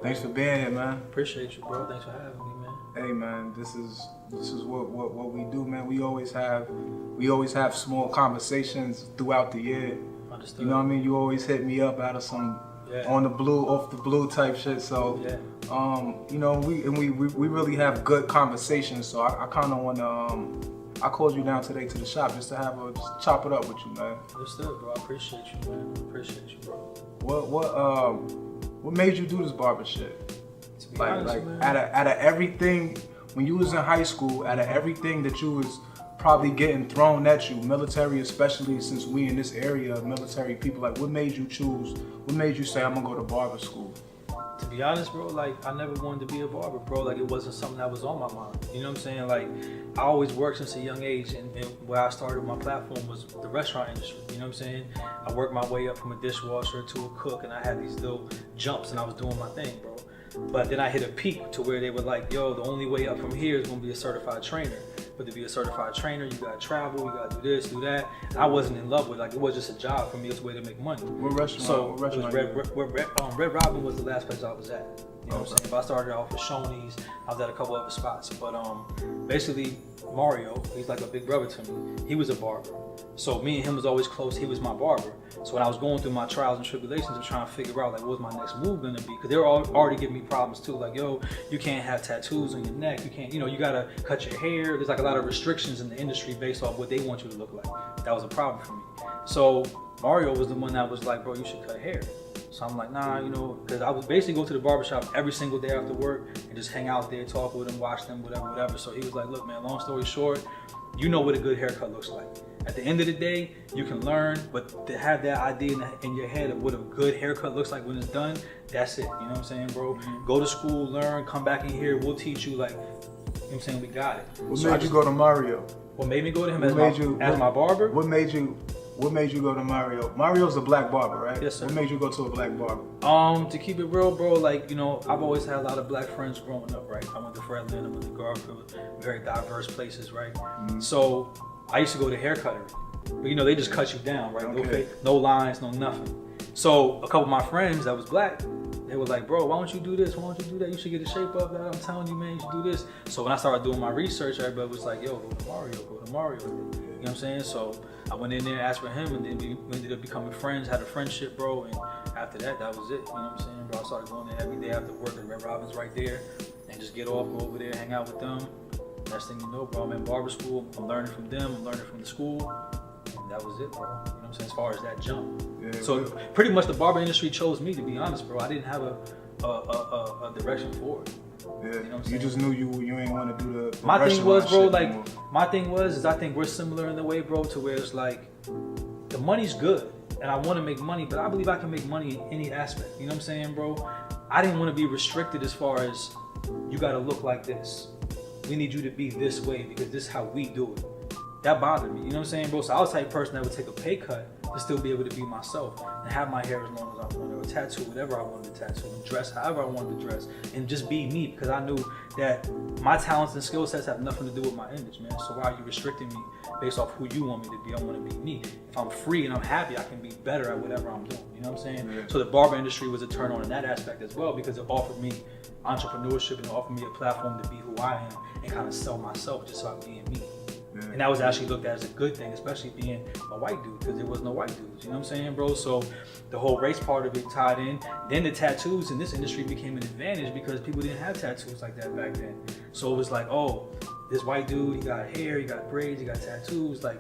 Thanks for being here, man. Appreciate you, bro. Thanks for having me, man. Hey, man, this is what we do, man. We always have small conversations throughout the year. Understood. You know what I mean? You always hit me up out of some off the blue type shit. So, you know, we really have good conversations. So I kind of want to. I called you down today to the shop just to just chop it up with you, man. Understood, bro. I appreciate you, man. Appreciate you, bro. What made you do this barber shit? To be honest, man. Out of everything, when you was in high school, out of everything that you was probably getting thrown at you, military especially, since we in this area, military people, like what made you choose? What made you say I'm gonna go to barber school? To be honest, bro, like I never wanted to be a barber, bro. Like it wasn't something that was on my mind. You know what I'm saying? Like I always worked since a young age, and where I started my platform was the restaurant industry. You know what I'm saying? I worked my way up from a dishwasher to a cook, and I had these little jumps, and I was doing my thing, bro. But then I hit a peak to where they were like, yo, the only way up from here is gonna be a certified trainer. But to be a certified trainer, you gotta travel, you gotta do this, do that. And I wasn't in love with it. Like it was just a job for me. It's a way to make money. What restaurant? So what restaurant Red Robin was the last place I was at. You know what I'm saying? But I started off with Shoney's. I was at a couple other spots. But basically, Mario, he's like a big brother to me. He was a barber. So me and him was always close. He was my barber. So when I was going through my trials and tribulations of trying to figure out like what was my next move gonna be, because they were already giving me problems too. Like, yo, you can't have tattoos on your neck. You can't, you gotta cut your hair. There's like a lot of restrictions in the industry based off what they want you to look like. That was a problem for me. So Mario was the one that was like, bro, you should cut hair. So I'm like, nah, because I would basically go to the barbershop every single day after work and just hang out there, talk with them, watch them, whatever. So he was like, look, man, long story short, you know what a good haircut looks like. At the end of the day, you can learn, but to have that idea in your head of what a good haircut looks like when it's done, that's it. You know what I'm saying, bro? Mm-hmm. Go to school, learn, come back in here, we'll teach you, like, you know what I'm saying? We got it. What made you go to Mario? What made me go to him as my barber? What made you go to Mario? Mario's a black barber, right? Yes, sir. What made you go to a black barber? To keep it real, bro, like, I've always had a lot of black friends growing up, right? I went to Fredland, I went to Garfield, very diverse places, right? Mm-hmm. So I used to go to haircuttery, but they just cut you down, right? Okay. No lines, no nothing. So a couple of my friends that was black, they were like, bro, why don't you do this? Why don't you do that? You should get a shape up that. I'm telling you, man, you should do this. So when I started doing my research, everybody was like, yo, go to Mario. You know what I'm saying? So I went in there, asked for him, and then we ended up becoming friends, had a friendship, bro. And after that, that was it. You know what I'm saying, bro? I started going there every day after work at Red Robin's right there, and just get off, go over there, hang out with them. Next thing you know, bro, I'm in barber school. I'm learning from them. I'm learning from the school. And that was it, bro. You know what I'm saying? As far as that jump. Yeah, so pretty much the barber industry chose me, to be honest, bro. I didn't have a direction for it. Yeah. You know what I'm saying? You just knew you ain't want to do the my thing was, bro, like anymore. my thing was I think we're similar in the way, bro, to where it's like the money's good and I want to make money, but I believe I can make money in any aspect. You know what I'm saying, bro? I didn't want to be restricted as far as you got to look like this. We need you to be this way because this is how we do it. That bothered me, you know what I'm saying, bro? So I was the type of person that would take a pay cut to still be able to be myself and have my hair as long as I wanted, or tattoo whatever I wanted to tattoo, and dress however I wanted to dress, and just be me, because I knew that my talents and skill sets have nothing to do with my image, man. So why are you restricting me based off who you want me to be? I want to be me. If I'm free and I'm happy, I can be better at whatever I'm doing, you know what I'm saying? Yeah. So the barber industry was a turn on in that aspect as well, because it offered me entrepreneurship and offered me a platform to be who I am and kind of sell myself just by being me. Yeah. And that was actually looked at as a good thing, especially being a white dude, because there was no white dudes, you know what I'm saying, bro? So the whole race part of it tied in. Then the tattoos in this industry became an advantage because people didn't have tattoos like that back then. So it was like, oh, this white dude, he got hair, he got braids, he got tattoos, like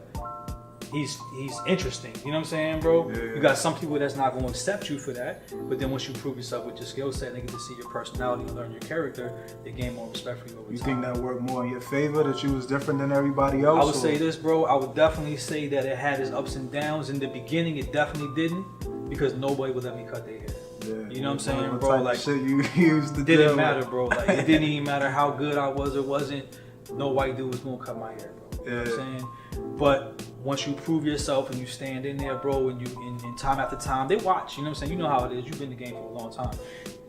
he's interesting, you know what I'm saying, bro? Yeah. You got some people that's not going to accept you for that, but then once you prove yourself with your skill set and they get to see your personality and learn your character, they gain more respect for you over time. You think that worked more in your favor, that you was different than everybody else? I would say this, bro, I would definitely say that it had its ups and downs. In the beginning, it definitely didn't, because nobody would let me cut their hair. Yeah. You know what I'm saying, bro? Like, shit you used to didn't matter, bro. Like, it didn't even matter how good I was or wasn't. No white dude was gonna cut my hair, bro. You know what I'm saying? But once you prove yourself and you stand in there, bro, and you in time after time, they watch. You know what I'm saying? You know how it is. You've been in the game for a long time.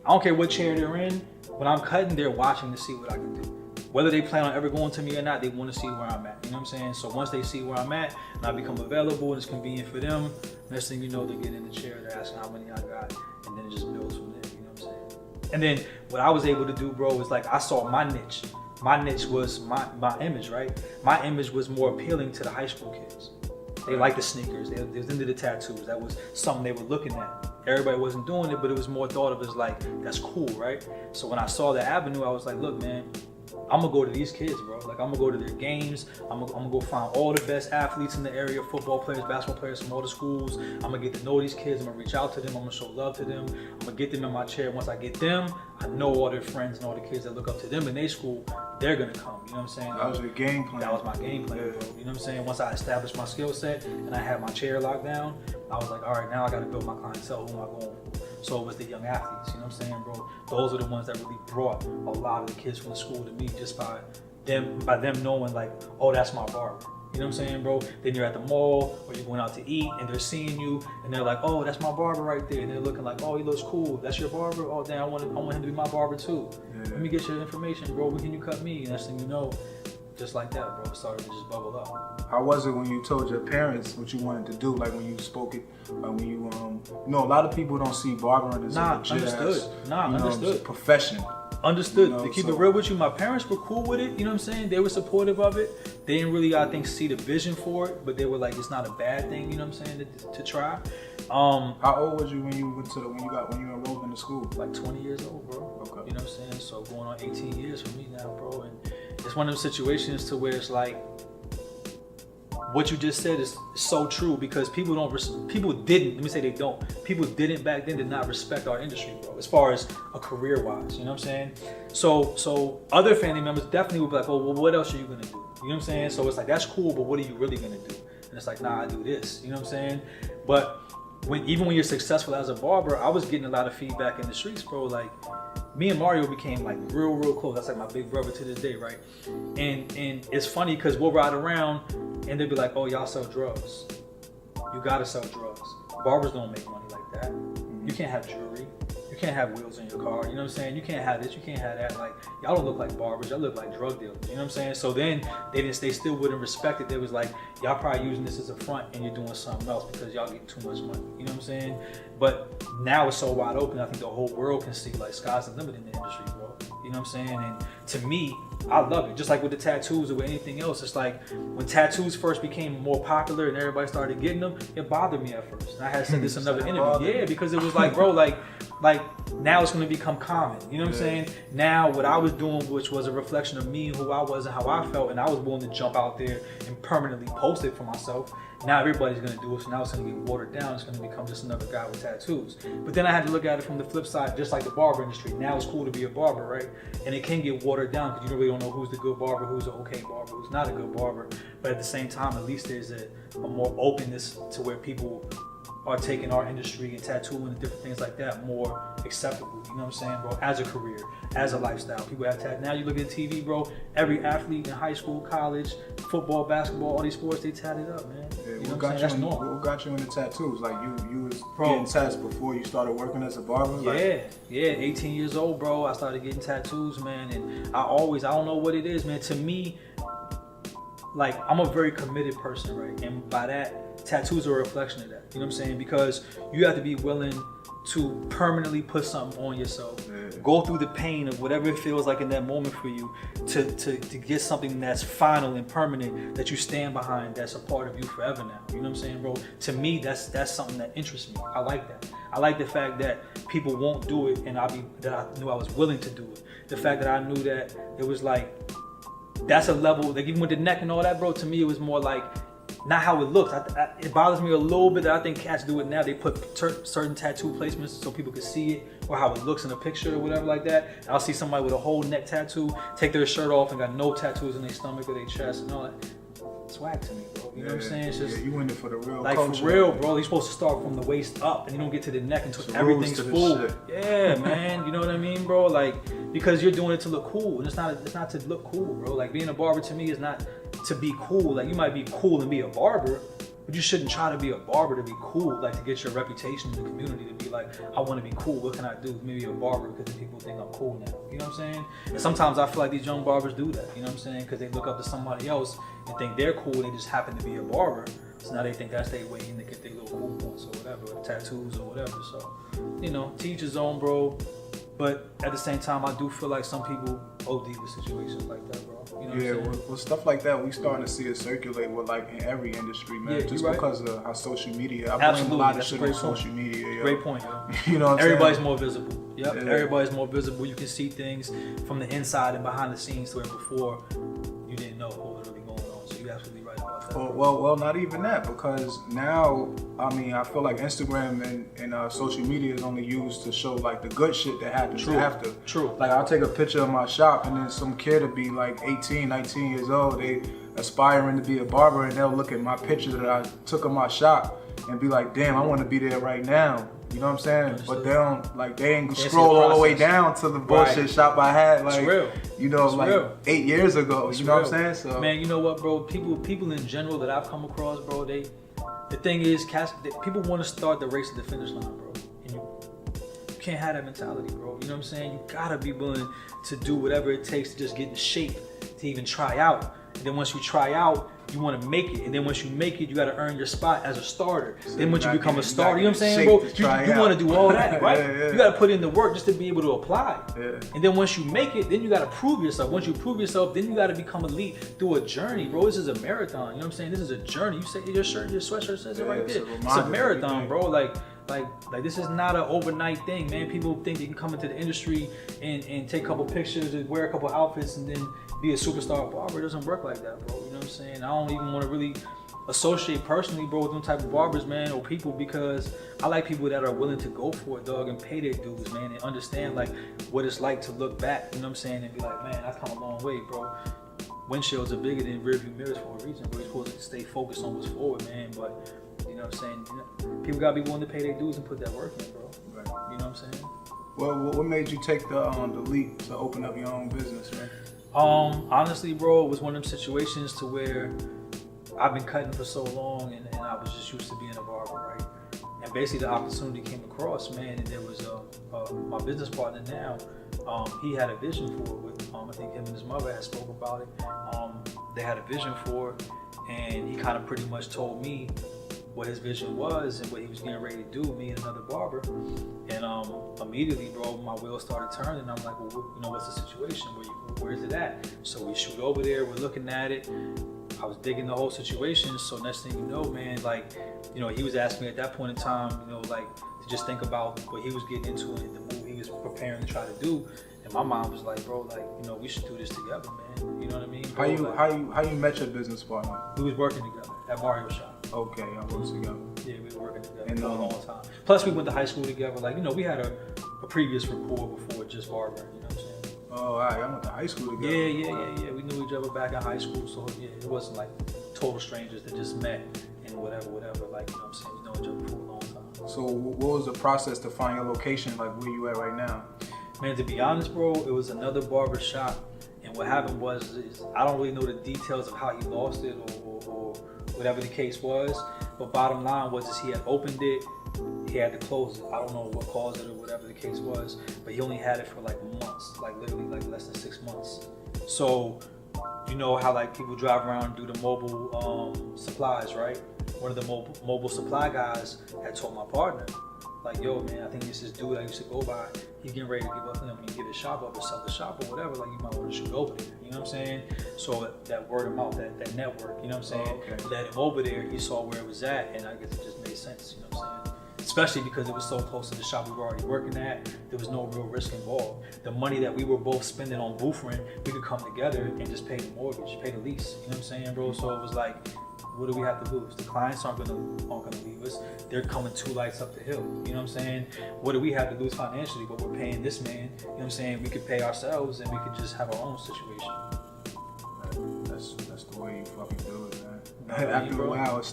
I don't care what chair they're in. When I'm cutting, they're watching to see what I can do. Whether they plan on ever going to me or not, they want to see where I'm at. You know what I'm saying? So once they see where I'm at and I become available and it's convenient for them, next thing you know, they get in the chair, they're asking how many I got, and then it just builds from there. You know what I'm saying? And then what I was able to do, bro, is like I saw my niche. My niche was my image, right? My image was more appealing to the high school kids. They liked the sneakers. They was into the tattoos. That was something they were looking at. Everybody wasn't doing it, but it was more thought of as like, that's cool, right? So when I saw the avenue, I was like, look, man, I'm gonna go to these kids, bro. Like, I'm gonna go to their games. I'm gonna go find all the best athletes in the area, football players, basketball players from all the schools. I'm gonna get to know these kids. I'm gonna reach out to them. I'm gonna show love to them. I'm gonna get them in my chair. Once I get them, I know all their friends and all the kids that look up to them in their school, they're gonna come. You know what I'm saying? That was your game plan. That was my game plan, bro. You know what I'm saying? Once I established my skill set and I had my chair locked down, I was like, all right, now I gotta build my clientele. Who am I going for? So it was the young athletes, you know what I'm saying, bro? Those are the ones that really brought a lot of the kids from the school to me just by them knowing like, oh, that's my barber. You know what I'm saying, bro? Then you're at the mall or you're going out to eat and they're seeing you and they're like, oh, that's my barber right there. And they're looking like, oh, he looks cool. That's your barber? Oh, damn, I want him to be my barber too. Yeah. Let me get your information, bro. When can you cut me? And next thing you know, just like that, bro, it started to just bubble up. How was it when you told your parents what you wanted to do? Like when you spoke it, when you, a lot of people don't see barbering as a legit profession. Understood. To keep it real with you, my parents were cool with it. You know what I'm saying? They were supportive of it. They didn't really, I think, see the vision for it, but they were like, it's not a bad thing. You know what I'm saying? To try. How old was you when you enrolled in the school? Like 20 years old, bro. Okay. You know what I'm saying? So going on 18 years for me now, bro. And it's one of those situations to where it's like, what you just said is so true because people didn't back then did not respect our industry, bro, as far as a career wise, you know what I'm saying? So other family members definitely would be like, oh, well, what else are you gonna do? You know what I'm saying? So it's like, that's cool, but what are you really gonna do? And it's like, nah, I do this, you know what I'm saying? But even when you're successful as a barber, I was getting a lot of feedback in the streets, bro, like, me and Mario became like real close. That's like my big brother to this day, right? And it's funny because we'll ride around and they'll be like, oh, y'all sell drugs. You gotta sell drugs. Barbers don't make money like that. You can't have jewelry. You can't have wheels in your car. You know what I'm saying? You can't have this, you can't have that. Like, y'all don't look like barbers, y'all look like drug dealers. You know what I'm saying? So then they still wouldn't respect it. They was like, y'all probably using this as a front and you're doing something else because y'all getting too much money. You know what I'm saying? But now it's so wide open, I think the whole world can see like sky's the limit in the industry, bro. You know what I'm saying? And to me, I love it. Just like with the tattoos or with anything else, it's like when tattoos first became more popular and everybody started getting them, it bothered me at first. And I had said this in another interview. Yeah, because it was like, bro, like now it's going to become common. You know what I'm saying? Now what I was doing, which was a reflection of me, who I was and how I felt, and I was willing to jump out there and permanently post it for myself. Now everybody's going to do it, so now it's going to get watered down. It's going to become just another guy with tattoos. But then I had to look at it from the flip side, just like the barber industry. Now it's cool to be a barber, right? And it can get watered down because you really don't know who's the good barber, who's the okay barber, who's not a good barber. But at the same time, at least there's a more openness to where people are taking our industry and tattooing and different things like that more acceptable, you know what I'm saying, bro, as a career, as a lifestyle. People have tattoos. Now you look at TV, bro, every athlete in high school, college, football, basketball, all these sports, they tatted up, man. Yeah, you know what I'm saying? What got you into tattoos? Like you was getting tats before you started working as a barber? Yeah, 18 years old, bro, I started getting tattoos, man, and I don't know what it is, man. To me, like, I'm a very committed person, right? And by that, tattoos are a reflection of that. You know what I'm saying? Because you have to be willing to permanently put something on yourself. Go through the pain of whatever it feels like in that moment for you to get something that's final and permanent that you stand behind, that's a part of you forever now. You know what I'm saying, bro? To me, that's something that interests me. I like that. I like the fact that people won't do it and that I knew I was willing to do it. The fact that I knew that it was like, that's a level, like even with the neck and all that, bro, to me it was more like, not how it looks. It bothers me a little bit that I think cats do it now. They put certain tattoo placements so people can see it or how it looks in a picture or whatever like that. And I'll see somebody with a whole neck tattoo take their shirt off and got no tattoos in their stomach or their chest and all that. Swag to me, bro. You know what I'm saying? It's just, you in it for the real like culture. For real, bro. You're supposed to start from the waist up and you don't get to the neck until everything's full. Yeah, man. You know what I mean, bro? Like, because you're doing it to look cool. And it's not to look cool, bro. Like, being a barber to me is not to be cool. Like, you might be cool and be a barber, but you shouldn't try to be a barber to be cool, like to get your reputation in the community, to be like, I want to be cool, what can I do? Maybe a barber because the people think I'm cool now. You know what I'm saying? And sometimes I feel like these young barbers do that, you know what I'm saying? Because they look up to somebody else and think they're cool and they just happen to be a barber. So now they think that's their way in to get their little cool points or whatever, or tattoos or whatever. So, you know, to each his own, bro. But at the same time, I do feel like some people OD with situations like that, bro. You know what I'm saying? Well, stuff like that, we starting to see it circulate with like in every industry, man. Yeah, just right. because of how social media. I blame Absolutely, a lot of that's a shit great on point. social media. Yo. Great point, yo. You know what I'm Everybody's saying? more visible. Yep, Yeah. everybody's more visible. You can see things from the inside and behind the scenes where before you didn't know what was really going on. So you're absolutely right about that. Well, not even that, because now, I mean, I feel like Instagram and social media is only used to show like the good shit that happens after. True. Like I'll take a picture of my shop and then some kid will be like 18, 19 years old, they aspiring to be a barber, and they'll look at my picture that I took of my shop and be like, damn, I want to be there right now. You know what I'm saying? Understood. But they ain't scroll all the way down to the bullshit shop I had like, real. you know, It's like real. 8 years ago. It's you know real. what I'm saying? So man, you know what, bro? People in general that I've come across, bro, the thing is, people want to start the race to the finish line, bro. And you can't have that mentality, bro. You know what I'm saying? You gotta be willing to do whatever it takes to just get in shape to even try out. And then once you try out, you want to make it, and then once you make it, you got to earn your spot as a starter. So then once you become a starter, you know what I'm saying, bro? You want to do all that, right? Yeah. You got to put in the work just to be able to apply. Yeah. And then once you make it, then you got to prove yourself. Once you prove yourself, then you got to become elite through a journey, bro. This is a marathon. You know what I'm saying? This is a journey. You say your shirt, your sweatshirt says it right there. It's a marathon, bro. Like this is not an overnight thing, man. People think they can come into the industry and take a couple pictures and wear a couple outfits and then be a superstar barber. It doesn't work like that, bro. You know what I'm saying? I don't even want to really associate personally, bro, with them type of barbers, man, or people, because I like people that are willing to go for it, dog, and pay their dues, man, and understand like what it's like to look back, you know what I'm saying, and be like, man, I've come a long way, bro. Windshields are bigger than rearview mirrors for a reason, bro. You're supposed to stay focused on what's forward, man, but you know what I'm saying? You know, people gotta be willing to pay their dues and put that work in, bro. Right. You know what I'm saying? Well, what made you take the leap to open up your own business, man? Honestly, bro, it was one of them situations to where I've been cutting for so long, and I was just used to being a barber, right? And basically the opportunity came across, man, and there was my business partner now. He had a vision for it. With I think him and his mother had spoke about it. They had a vision for it, and he kind of pretty much told me what his vision was and what he was getting ready to do, me and another barber. And immediately, bro, my wheels started turning. I'm like, well, you know, what's the situation? Where is it at? So we shoot over there, we're looking at it. I was digging the whole situation. So next thing you know, man, like, you know, he was asking me at that point in time, you know, like to just think about what he was getting into and the move he was preparing to try to do. And my mom was like, bro, like, you know, we should do this together, man. You know what I mean? Bro, How you met your business partner? We was working together at Mario Shop. Okay, y'all worked together. Yeah, we were working together And, for a long time. Plus, we went to high school together. Like, you know, we had a previous rapport before just barbering. You know what I'm saying? Oh, all right, y'all went to high school together. Yeah. We knew each other back in high school, so yeah, it wasn't like total strangers that just met and whatever. Like, you know what I'm saying? We know each other for a long time. So, what was the process to find your location? Like, where you at right now? Man, to be honest, bro, it was another barber shop, and what happened was I don't really know the details of how he lost it or whatever the case was, but bottom line was he had opened it, he had to close it. I don't know what caused it or whatever the case was, but he only had it for like months, like literally like less than 6 months. So you know how like people drive around and do the mobile supplies, right? One of the mobile supply guys had told my partner, like, yo, man, I think this is dude I used to go by. He's getting ready to give up, give his shop up or sell the shop or whatever. Like, you might want to shoot over there. You know what I'm saying? So that word of mouth, that network, you know what I'm saying? Oh, okay. Led him over there. He saw where it was at, and I guess it just made sense. You know what I'm saying? Especially because it was so close to the shop we were already working at. There was no real risk involved. The money that we were both spending on booth rent, we could come together and just pay the mortgage, pay the lease. You know what I'm saying, bro? So it was like, what do we have to lose? The clients aren't gonna leave us. They're coming 2 lights up the hill. You know what I'm saying? What do we have to lose financially? But we're paying this man. You know what I'm saying? We could pay ourselves and we could just have our own situation. That's the way you fucking do it, man. After a while, it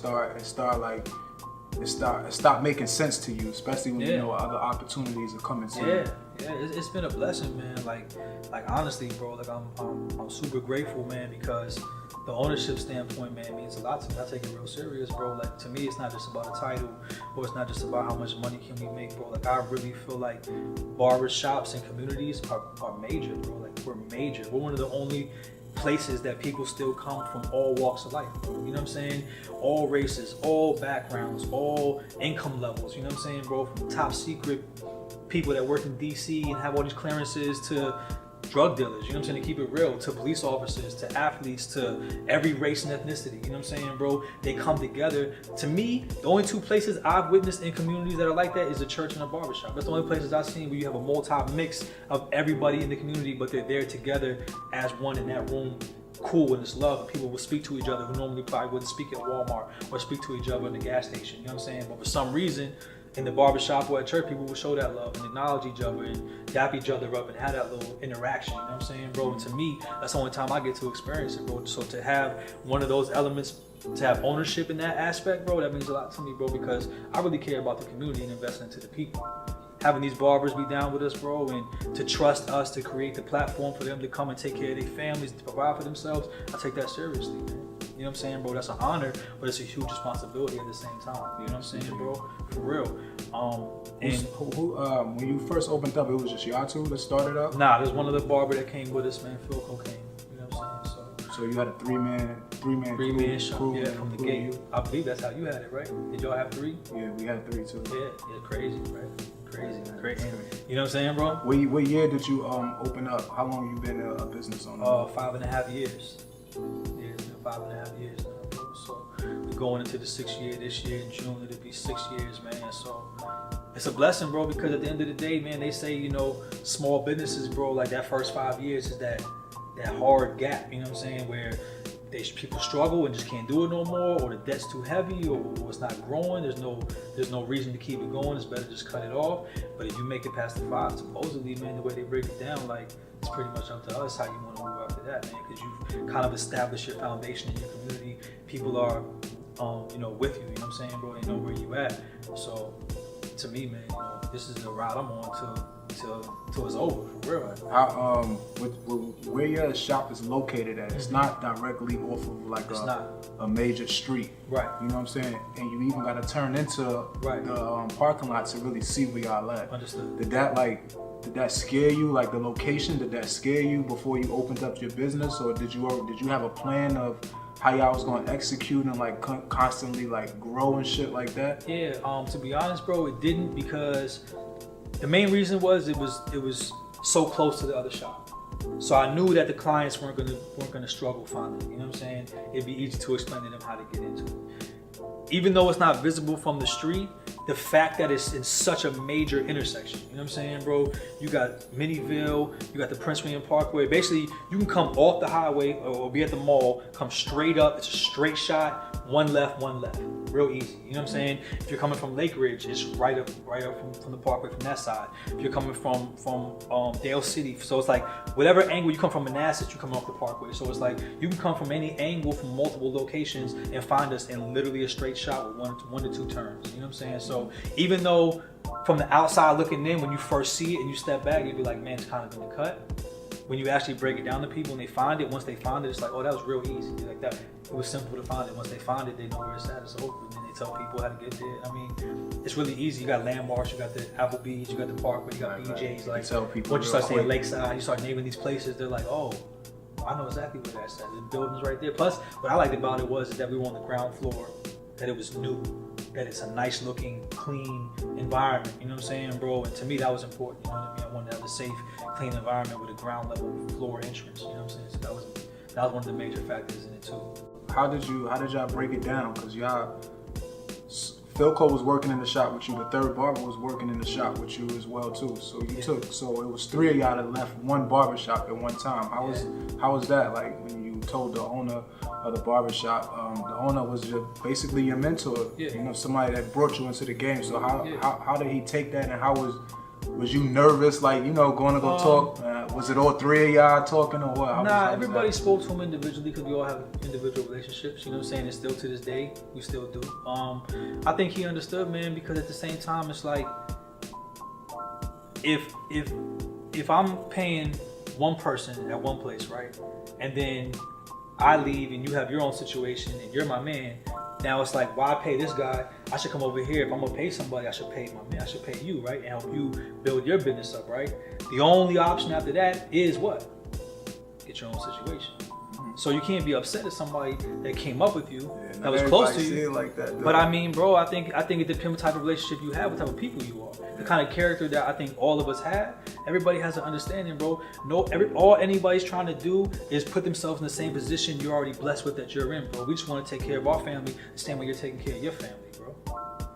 start making sense to you, especially when you know other opportunities are coming to you. Yeah, it's been a blessing, man. Like honestly, bro, like I'm super grateful, man, because the ownership standpoint, man, means a lot to me. I take it real serious, bro. Like, to me, it's not just about a title, or it's not just about how much money can we make, bro. Like, I really feel like barber shops and communities are major, bro. Like, we're major. We're one of the only places that people still come from all walks of life, bro. You know what I'm saying? All races, all backgrounds, all income levels. You know what I'm saying, bro? From top secret people that work in DC and have all these clearances to drug dealers, you know what I'm saying, to keep it real, to police officers, to athletes, to every race and ethnicity, you know what I'm saying, bro? They come together. To me, the only two places I've witnessed in communities that are like that is a church and a barbershop. That's the only places I've seen where you have a multi-mix of everybody in the community, but they're there together as one in that room, cool, and it's love. People will speak to each other who normally probably wouldn't speak at Walmart or speak to each other in the gas station, you know what I'm saying? But for some reason, in the barbershop or at church, people will show that love and acknowledge each other and dap each other up and have that little interaction, you know what I'm saying, bro? And to me, that's the only time I get to experience it, bro. So to have one of those elements, to have ownership in that aspect, bro, that means a lot to me, bro, because I really care about the community and investing into the people. Having these barbers be down with us, bro, and to trust us to create the platform for them to come and take care of their families, to provide for themselves, I take that seriously, man. You know what I'm saying, bro? That's an honor, but it's a huge responsibility at the same time. You know what I'm saying, bro? For real. And when you first opened up, it was just y'all two that started up? Nah, there's one other barber that came with us, man, Phil Cocaine. You know what I'm saying? So you had a three-man shop, crew, yeah, from the gate. I believe that's how you had it, right? Did y'all have three? Yeah, we had three too. Yeah, crazy, right? Crazy. You know what I'm saying, bro? What year did you open up? How long you been a business owner? 5.5 years. Yeah, it's been 5.5 years now, bro. So we're going into the 6th year this year. In June, it'll be 6 years, man. So it's a blessing, bro, because at the end of the day, man, they say, you know, small businesses, bro, like that first 5 years is that hard gap, you know what I'm saying, where people struggle and just can't do it no more, or the debt's too heavy, or it's not growing. There's no reason to keep it going. It's better to just cut it off. But if you make it past the 5, supposedly, man, the way they break it down, like, it's pretty much up to us how you want to move after that, man, because you've kind of established your foundation in your community. People are, you know, with you. You know what I'm saying, bro? They know where you at. So, to me, man, you know, this is the route I'm on till it's over, for real. How, where your shop is located at, it's not directly off of like a major street. Right. You know what I'm saying? And you even got to turn into the parking lot to really see where y'all at. Understood. Did that scare you, like the location? Did that scare you before you opened up your business, or did you have a plan of how y'all was gonna execute and like constantly like grow and shit like that? Yeah. To be honest, bro, it didn't, because the main reason was it was so close to the other shop. So I knew that the clients weren't gonna struggle finding it. You know what I'm saying? It'd be easy to explain to them how to get into it. Even though it's not visible from the street, the fact that it's in such a major intersection, you know what I'm saying, bro? You got Minnieville, you got the Prince William Parkway. Basically, you can come off the highway or be at the mall, come straight up. It's a straight shot, one left. Real easy, you know what I'm saying? If you're coming from Lake Ridge, it's right up from the parkway from that side. If you're coming from Dale City, so it's like whatever angle you come from Manassas, you come off the parkway. So it's like you can come from any angle from multiple locations and find us in literally a straight shot with one to two turns. You know what I'm saying? So even though from the outside looking in, when you first see it and you step back, you'd be like, man, it's kind of in the cut. When you actually break it down to people and they find it, once they find it, it's like, oh, that was real easy. Like that, it was simple to find it. Once they find it, they know where it's at. It's open, and they tell people how to get there. I mean, it's really easy. You got landmarks, you got the Applebee's, you got the Parkway, you got BJ's. Like, tell people once you start saying Lakeside, you start naming these places, they're like, oh, I know exactly where that's at. The building's right there. Plus, what I liked about it was that we were on the ground floor, that it was new, that it's a nice looking, clean environment, you know what I'm saying, bro? And to me, that was important, you know what I mean? I wanted to have a safe, clean environment with a ground level floor entrance, you know what I'm saying? So that was one of the major factors in it too. How did y'all break it down? Because y'all, Philco was working in the shop with you, the third barber was working in the shop with you as well too. So so it was 3 of y'all that left one barber shop at one time. How was that? Like when you told the owner of the barbershop, the owner was basically your mentor, you know, somebody that brought you into the game. So how did he take that, and how was you nervous, like, you know, going to go talk? Was it all 3 of y'all talking, or what? Nah, everybody spoke to him individually because we all have individual relationships, you know what I'm saying? And still to this day, we still do. I think he understood, man, because at the same time, it's like, if I'm paying one person at one place, right? And then I leave and you have your own situation and you're my man. Now it's like, why pay this guy? I should come over here. If I'm gonna pay somebody, I should pay my man. I should pay you, right? And help you build your business up, right? The only option after that is what? Get your own situation. So you can't be upset at somebody that came up with you, Yeah, that was close to see you. it like that, but I mean, bro, I think it depends what type of relationship you have, what type of people you are. The kind of character that I think all of us have. Everybody has an understanding, bro. All anybody's trying to do is put themselves in the same position you're already blessed with that you're in, bro. We just want to take care of our family the same way you're taking care of your family, bro.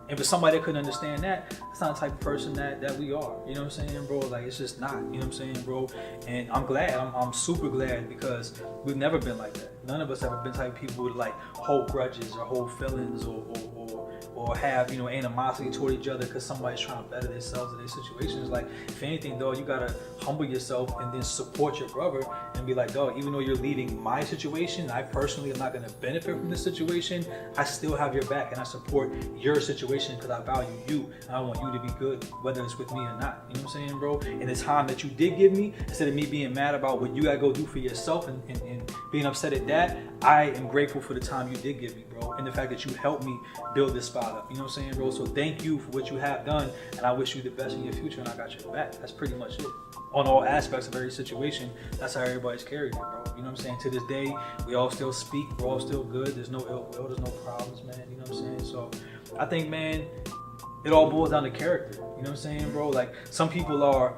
And for somebody that couldn't understand that, that's not the type of person that we are. You know what I'm saying, bro? Like, it's just not. You know what I'm saying, bro? And I'm glad. I'm super glad because we've never been like that. None of us ever been the type of people who like hold grudges or hold feelings or have, you know, animosity toward each other because somebody's trying to better themselves or their situations. Like, if anything, though, you gotta humble yourself and then support your brother and be like, dog, even though you're leaving my situation, I personally am not gonna benefit from this situation, I still have your back and I support your situation because I value you and I want you to be good, whether it's with me or not. You know what I'm saying, bro? And the time that you did give me, instead of me being mad about what you gotta go do for yourself and being upset at that, I am grateful for the time you did give me, bro, and the fact that you helped me build this spot up. You know what I'm saying, bro? So thank you for what you have done, and I wish you the best in your future, and I got your back. That's pretty much it. On all aspects of every situation, that's how everybody's carried it, bro. You know what I'm saying? To this day, we all still speak, we're all still good, there's no ill will, there's no problems, man. You know what I'm saying? So I think, man, it all boils down to character. You know what I'm saying, bro? Like, some people are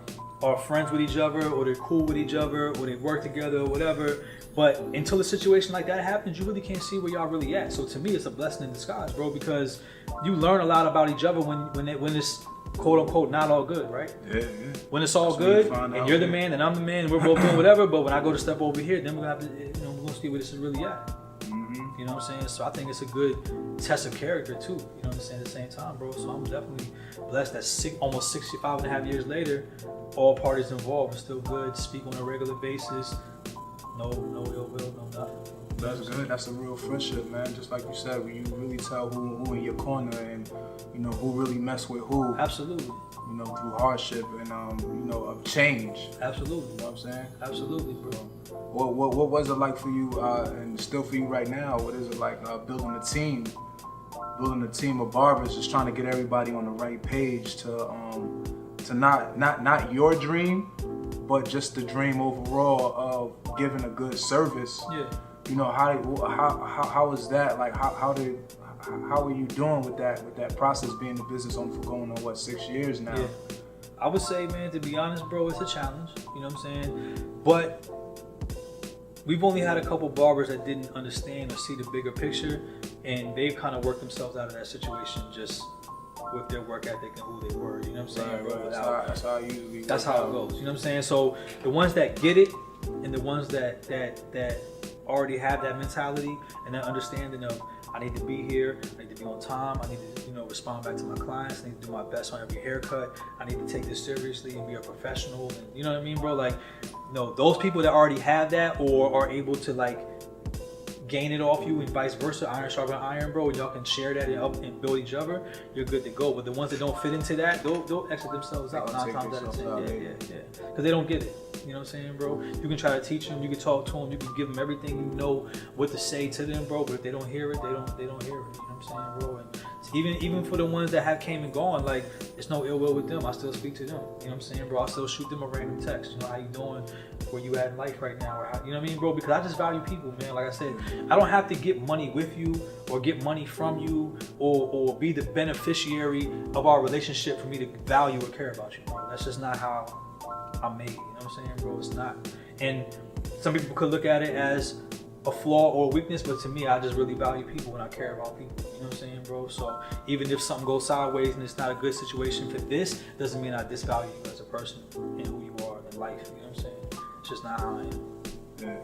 friends with each other, or they're cool with each other, or they work together, or whatever. But until a situation like that happens, you really can't see where y'all really at. So to me, it's a blessing in disguise, bro, because you learn a lot about each other when it's quote unquote not all good, right? Yeah. When it's all good, and you're the man, and I'm the man, and we're both doing whatever. But when I go to step over here, then we're gonna have to, you know, we're gonna see where this is really at. Mm-hmm. You know what I'm saying? So I think it's a good test of character too. You know what I'm saying? At the same time, bro. So I'm definitely blessed that almost 65 and a half years later, all parties involved are still good, speak on a regular basis. No ill will, no nothing. That's good. That's a real friendship, man. Just like you said, where you really tell who in your corner and, you know, who really mess with who. Absolutely. You know, through hardship and, you know, of change. Absolutely. You know what I'm saying? Absolutely, bro. What was it like for you, and still for you right now? What is it like building a team of barbers, just trying to get everybody on the right page to not your dream, but just the dream overall of giving a good service. Yeah. You know, how is that? Like, how are you doing with that process, being in business for going on 6 years now? Yeah. I would say, man, to be honest, bro, it's a challenge. You know what I'm saying? But we've only had a couple barbers that didn't understand or see the bigger picture, and they've kind of worked themselves out of that situation just with their work ethic and who they were. You know what I'm saying, bro? Right. That's how it usually That's how it goes. You know what I'm saying? So the ones that get it, and the ones that already have that mentality and that understanding of, I need to be here, I need to be on time, I need to, you know, respond back to my clients, I need to do my best on every haircut, I need to take this seriously and be a professional, and you know what I mean, bro? Like, you know, those people that already have that or are able to like gain it off you and vice versa, iron sharpen iron, bro, y'all can share that and build each other, you're good to go. But the ones that don't fit into that, they'll exit themselves out 9 times out of 10. Yeah. Because they don't get it. You know what I'm saying, bro? You can try to teach them, you can talk to them, you can give them everything you know what to say to them, bro. But if they don't hear it, they don't hear it. You know what I'm saying, bro? And even for the ones that have came and gone, like, it's no ill will with them. I still speak to them. You know what I'm saying, bro? I still shoot them a random text. You know, how you doing? Where you at in life right now? Or how, you know what I mean, bro? Because I just value people, man. Like I said, I don't have to get money with you or get money from you or be the beneficiary of our relationship for me to value or care about you, bro. That's just not how I'm made. You know what I'm saying, bro? It's not. And some people could look at it as a flaw or a weakness, but to me, I just really value people and I care about people. You know what I'm saying, bro? So even if something goes sideways and it's not a good situation for this, doesn't mean I disvalue you as a person and who you are in life. You know what I'm saying? It's just not how I am. Yeah.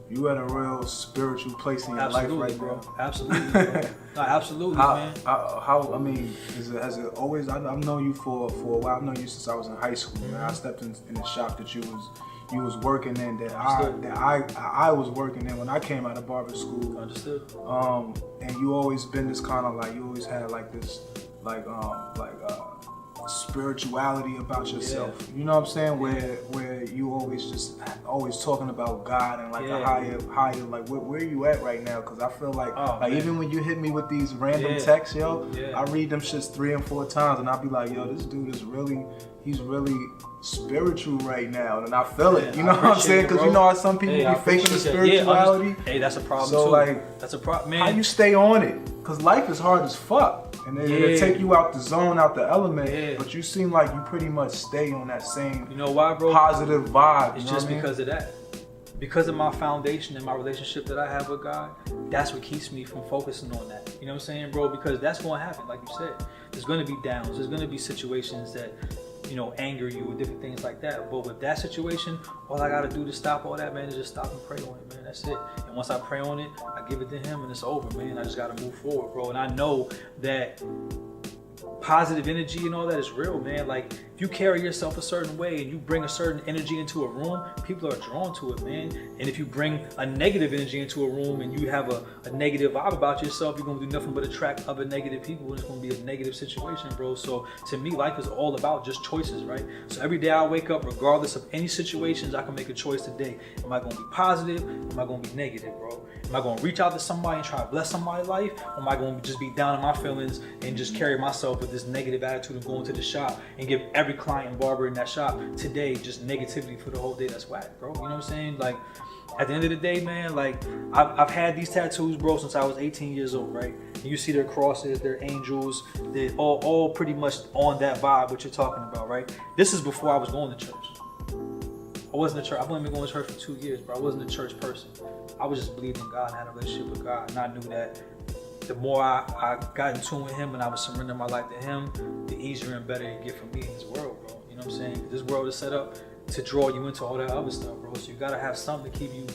You at a real spiritual place in your life right bro. now. Absolutely, bro. No, absolutely, man. I mean, has it always? I've known you for a while. I've known you since I was in high school. Mm-hmm. I stepped in the shop that you was working in, that I was working in when I came out of barber school. Understood. And you always been this kind of like, you always had like this spirituality about yourself. You know what I'm saying? Where you always talking about God and like a higher like where you at right now? Because I feel like even when you hit me with these random texts, yo, I read them shits 3 and 4 times and I'll be like, yo, this dude is he's really spiritual right now, and I feel it. You know what I'm saying? Because you know how some people be faking the spirituality. That's a problem so, too. Like, that's a problem, man. How you stay on it? Because life is hard as fuck, and it'll take you out the zone, out the element. But you seem like you pretty much stay on that same, you know why, bro? Positive vibe. It's just because of that. Because of my foundation and my relationship that I have with God, that's what keeps me from focusing on that. You know what I'm saying, bro? Because that's going to happen, like you said. There's going to be downs. There's going to be situations that, you know, anger you or different things like that. But with that situation, all I got to do to stop all that, man, is just stop and pray on it, man. That's it. And once I pray on it, I give it to Him and it's over, man. I just got to move forward, bro. And I know that positive energy and all that is real, man. Like, if you carry yourself a certain way and you bring a certain energy into a room, people are drawn to it, man. And if you bring a negative energy into a room and you have a negative vibe about yourself, you're gonna do nothing but attract other negative people, and it's gonna be a negative situation, bro. So to me, life is all about just choices, right? So every day I wake up, regardless of any situations, I can make a choice today. Am I gonna be positive? Am I gonna be negative, bro? Am I gonna reach out to somebody and try to bless somebody's life? Or am I gonna just be down in my feelings and just carry myself with this negative attitude of going to the shop and give every client and barber in that shop today just negativity for the whole day? That's whack, bro. You know what I'm saying? Like, at the end of the day, man, like, I've had these tattoos, bro, since I was 18 years old, right? And you see their crosses, their angels, they're all pretty much on that vibe, what you're talking about, right? This is before I was going to church. I wasn't a church. I've only been going to church for 2 years, but I wasn't a church person. I was just believing in God and had a relationship with God. And I knew that the more I got in tune with Him and I was surrendering my life to Him, the easier and better it get for me in this world, bro. You know what I'm saying? This world is set up to draw you into all that other stuff, bro. So you gotta have something to keep you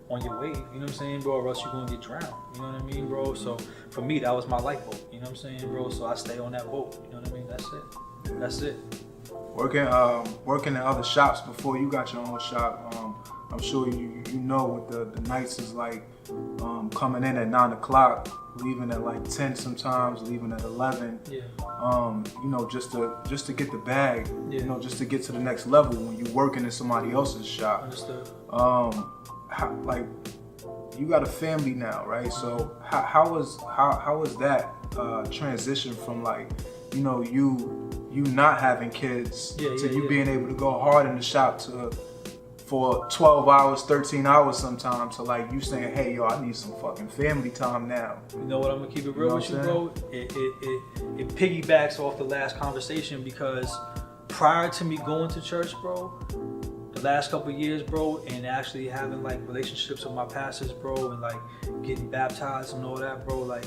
on your wave. You know what I'm saying, bro? Or else you're gonna get drowned. You know what I mean, bro? So for me, that was my lifeboat. You know what I'm saying, bro? So I stay on that boat. You know what I mean? That's it. That's it. Working in other shops before you got your own shop. I'm sure you know what the nights is like. Coming in at 9 o'clock, leaving at like 10 sometimes, leaving at 11. Yeah. You know, just to get the bag. Yeah. You know, just to get to the next level when you're working in somebody else's shop. Understood. Like, you got a family now, right? So how was that transition from, like, you know, you not having kids to you being able to go hard in the shop for 12 hours, 13 hours sometimes, to like you saying, hey, yo, I need some fucking family time now. You know what, I'm gonna keep it real with you, bro. It piggybacks off the last conversation, because prior to me going to church, bro, the last couple of years, bro, and actually having like relationships with my pastors, bro, and like getting baptized and all that, bro, like,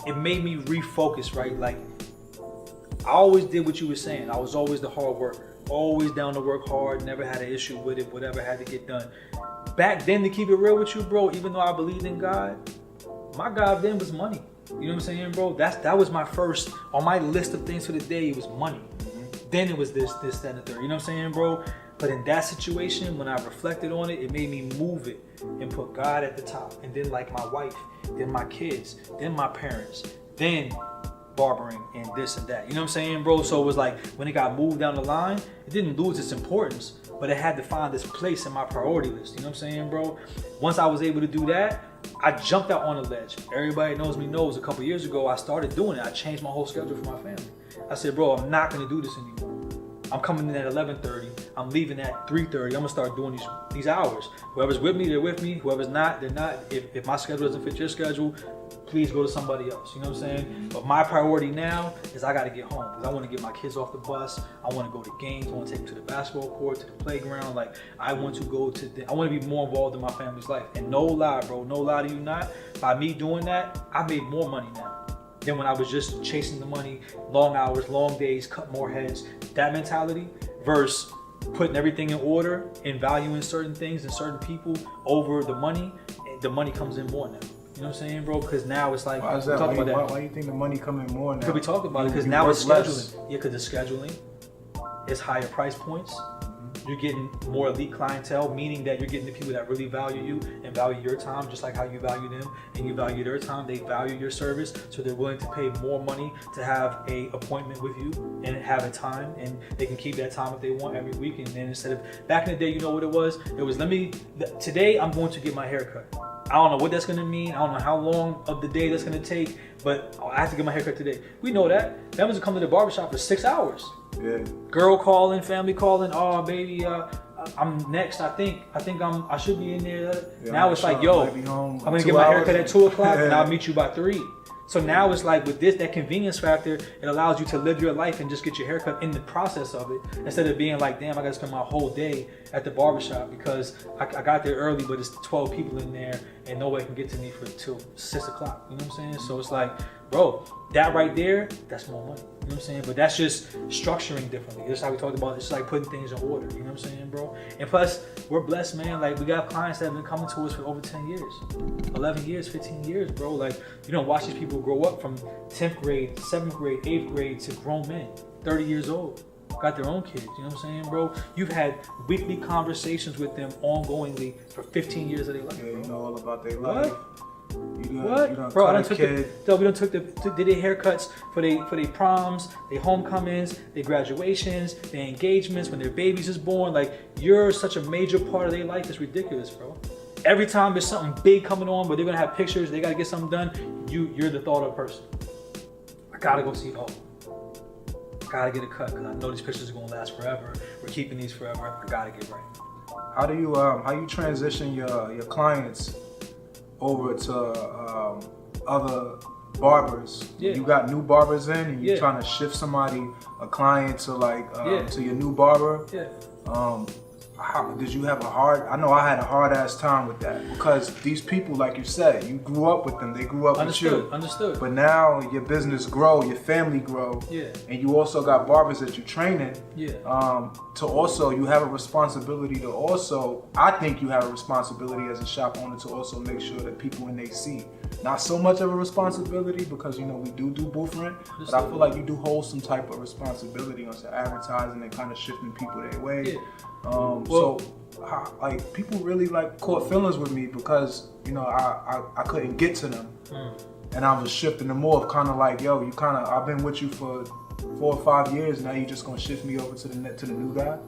it made me refocus, right? Like, I always did what you were saying. I was always the hard worker. Always down to work hard, never had an issue with it, whatever had to get done. Back then, to keep it real with you, bro, even though I believed in God, my God then was money. You know what I'm saying, bro? That was my first, on my list of things for the day, it was money. Then it was this, that, and the third. You know what I'm saying, bro? But in that situation, when I reflected on it, it made me move it and put God at the top. And then like my wife, then my kids, then my parents, then barbering and this and that. You know what I'm saying, bro? So it was like, when it got moved down the line, it didn't lose its importance, but it had to find this place in my priority list. You know what I'm saying, bro? Once I was able to do that, I jumped out on a ledge. Everybody knows me knows a couple years ago, I started doing it. I changed my whole schedule for my family. I said, bro, I'm not gonna do this anymore. I'm coming in at 11:30. I'm leaving at 3:30. I'm gonna start doing these hours. Whoever's with me, they're with me. Whoever's not, they're not. If my schedule doesn't fit your schedule, please go to somebody else. You know what I'm saying? But my priority now is I gotta get home, because I want to get my kids off the bus. I want to go to games. I want to take them to the basketball court, to the playground. Like, I want to go to. I want to be more involved in my family's life. And no lie, bro. No lie to you not. By me doing that, I made more money now than when I was just chasing the money, long hours, long days, cut more heads. That mentality versus putting everything in order and valuing certain things and certain people over the money. The money comes in more now. You know what I'm saying, bro? Because now it's like, why is that? Why do you think the money coming more now? Because we talk about it, because now it's scheduling. Yeah, because the scheduling is higher price points. you're getting more elite clientele, meaning that you're getting the people that really value you and value your time, just like how you value them and you value their time. They value your service, so they're willing to pay more money to have a appointment with you and have a time, and they can keep that time if they want every week. And then instead of, back in the day, you know what it was? It was, today I'm going to get my hair cut. I don't know what that's gonna mean. I don't know how long of the day that's gonna take, but I have to get my hair cut today. We know that. That was to come to the barbershop for 6 hours. Yeah. Girl calling, family calling. Oh, baby, I'm next. I think I should be in there. Yeah, now it's like, yo, I'm gonna get my hair cut at 2 o'clock, and I'll meet you by 3. So now it's like, with that convenience factor, it allows you to live your life and just get your haircut in the process of it, instead of being like, damn, I gotta spend my whole day at the barbershop because I got there early, but it's 12 people in there and nobody can get to me till 6 o'clock. You know what I'm saying? So it's like, bro, that right there, that's more money. You know what I'm saying? But that's just structuring differently. That's how we talked about. It's like putting things in order. You know what I'm saying, bro? And plus, we're blessed, man. Like, we got clients that have been coming to us for over 10 years, 11 years, 15 years, bro. Like, you don't watch these people grow up from 10th grade, 7th grade, 8th grade to grown men, 30 years old. Got their own kids, you know what I'm saying, bro? You've had weekly conversations with them ongoingly for 15 years of their life. Yeah, you know all about their life. What? Bro, we done took did their haircuts for their proms, their homecomings, their graduations, their engagements, when their babies is born. Like, you're such a major part of their life. It's ridiculous, bro. Every time there's something big coming on, but they're gonna have pictures, they gotta get something done, you're the thought of person. I gotta go see gotta get a cut because I know these pictures are gonna last forever. We're keeping these forever. I gotta get right. How do you transition your clients over to other barbers? Yeah. You got new barbers in, and you're trying to shift a client to to your new barber. Yeah. How did you have I know I had a hard ass time with that, because these people, like you said, you grew up with them, they grew up with you. Understood. But now your business grow, your family grow, and you also got barbers that you're training. To also, you have a responsibility to also, I think you have a responsibility as a shop owner to also make sure that people when they see, not so much of a responsibility because we do booth rent, but I feel like you do hold some type of responsibility on advertising and kind of shifting people their way. Like, people really caught feelings with me because I couldn't get to them, and I was shifting them more of kind of like, yo, I've been with you for 4 or 5 years, now you just gonna shift me over to the new guy.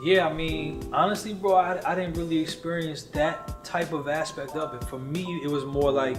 Yeah, I mean, honestly, bro, I didn't really experience that type of aspect of it. For me, it was more like,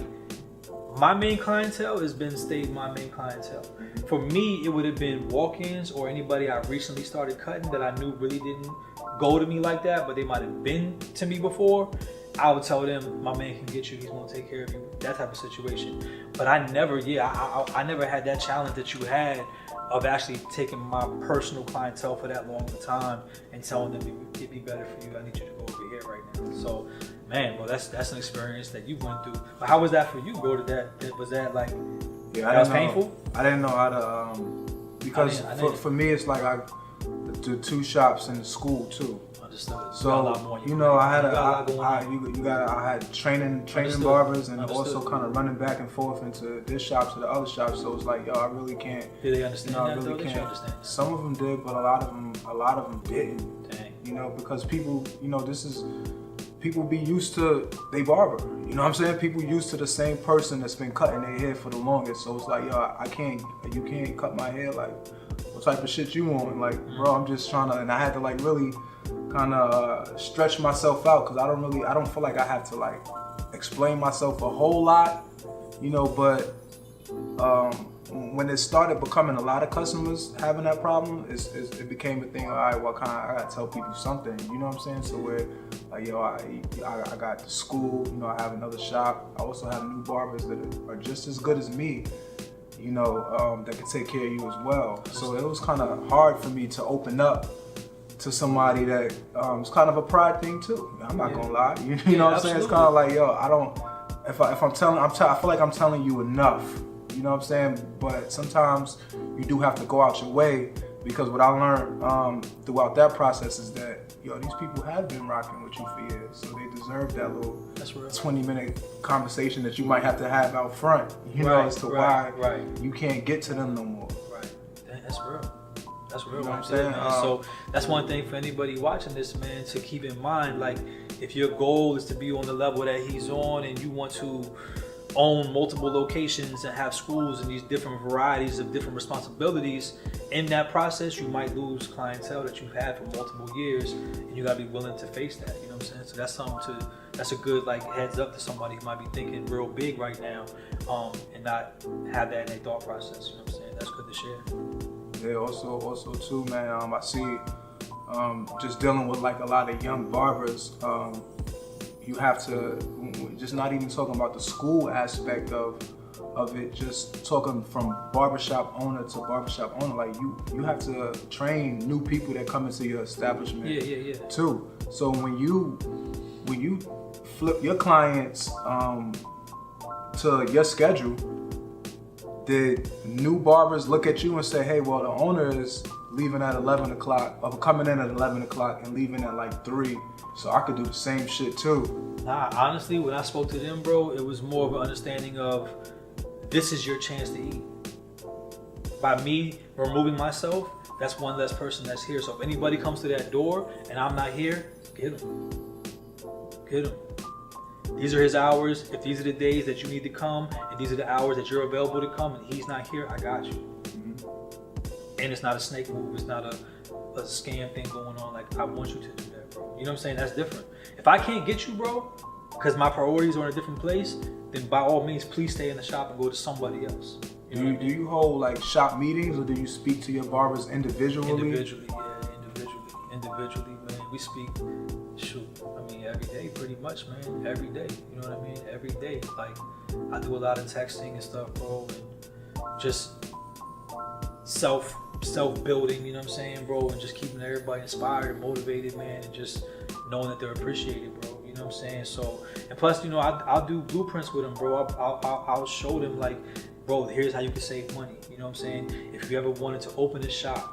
my main clientele stayed my main clientele. For me, it would have been walk-ins or anybody I recently started cutting that I knew really didn't go to me like that, but they might have been to me before. I would tell them, my man can get you, he's gonna take care of you, that type of situation. But I never had that challenge that you had of actually taking my personal clientele for that long of a time and telling them, it'd be better for you, I need you to go over here right now. So, man, bro, that's an experience that you went through. But how was that for you, bro? Was that like, that was painful? I didn't know how to, because for me, it's like I do 2 shops in the school too. Understood. So, I had training barbers, and also kind of running back and forth into this shop to the other shop. So it's like, yo, I really can't. Did they understand I really can't. Understand? Some of them did, but a lot of them didn't. Dang. Because people, people be used to they barber. You know what I'm saying? People used to the same person that's been cutting their hair for the longest. So it's like, yo, you can't cut my hair. Like, what type of shit you want? Like, bro, I'm just trying to, and I had to really kind of stretch myself out, because I don't feel like I have to explain myself a whole lot, but when it started becoming a lot of customers having that problem, it became a thing. All right, well, I gotta tell people something, you know what I'm saying? So where, like, yo, I got the school, I have another shop. I also have new barbers that are just as good as me, that can take care of you as well. So it was kind of hard for me to open up to somebody that it's kind of a pride thing too. I'm not gonna lie, you know what I'm saying? It's kind of like, yo, I feel like I'm telling you enough. You know what I'm saying? But sometimes you do have to go out your way, because what I learned throughout that process is that, yo, these people have been rocking with you for years, so they deserve that little 20-minute conversation that you might have to have out front, as to why you can't get to them no more. Right. That's real. That's real. You know what I'm saying? So that's one thing for anybody watching this, man, to keep in mind. Like, if your goal is to be on the level that he's on, and you want to own multiple locations and have schools and these different varieties of different responsibilities, in that process you might lose clientele that you've had for multiple years, and you gotta be willing to face that. You know what I'm saying? So that's a good like heads up to somebody who might be thinking real big right now, and not have that in their thought process. You know what I'm saying? That's good to share. Yeah, also too, man, I see just dealing with like a lot of young barbers, you have to, just not even talking about the school aspect of it, just talking from barbershop owner to barbershop owner, like you have to train new people that come into your establishment too. So when you flip your clients to your schedule, the new barbers look at you and say, hey, well, the owner is leaving at 11 o'clock, or coming in at 11 o'clock and leaving at like 3, so I could do the same shit too. Nah, honestly, when I spoke to them, bro, it was more of an understanding of, this is your chance to eat. By me removing myself, that's one less person that's here. So if anybody comes to that door and I'm not here, get him. Get him. These are his hours. If these are the days that you need to come, and these are the hours that you're available to come, and he's not here, I got you. Mm-hmm. And it's not a snake move. It's not a scam thing going on. Like, I want you to do that, bro. You know what I'm saying? That's different. If I can't get you, bro, because my priorities are in a different place, then by all means, please stay in the shop and go to somebody else. You know do you hold like shop meetings, or do you speak to your barbers individually? Individually, man. We speak, every day, pretty much, man. Every day, you know what I mean? Every day. Like, I do a lot of texting and stuff, bro, and just self-building, you know what I'm saying, bro, and just keeping everybody inspired, motivated, man, and just knowing that they're appreciated, bro. You know what I'm saying? So, and plus, you know, I'll do blueprints with them, bro. I'll show them, like, bro, here's how you can save money. You know what I'm saying? If you ever wanted to open a shop,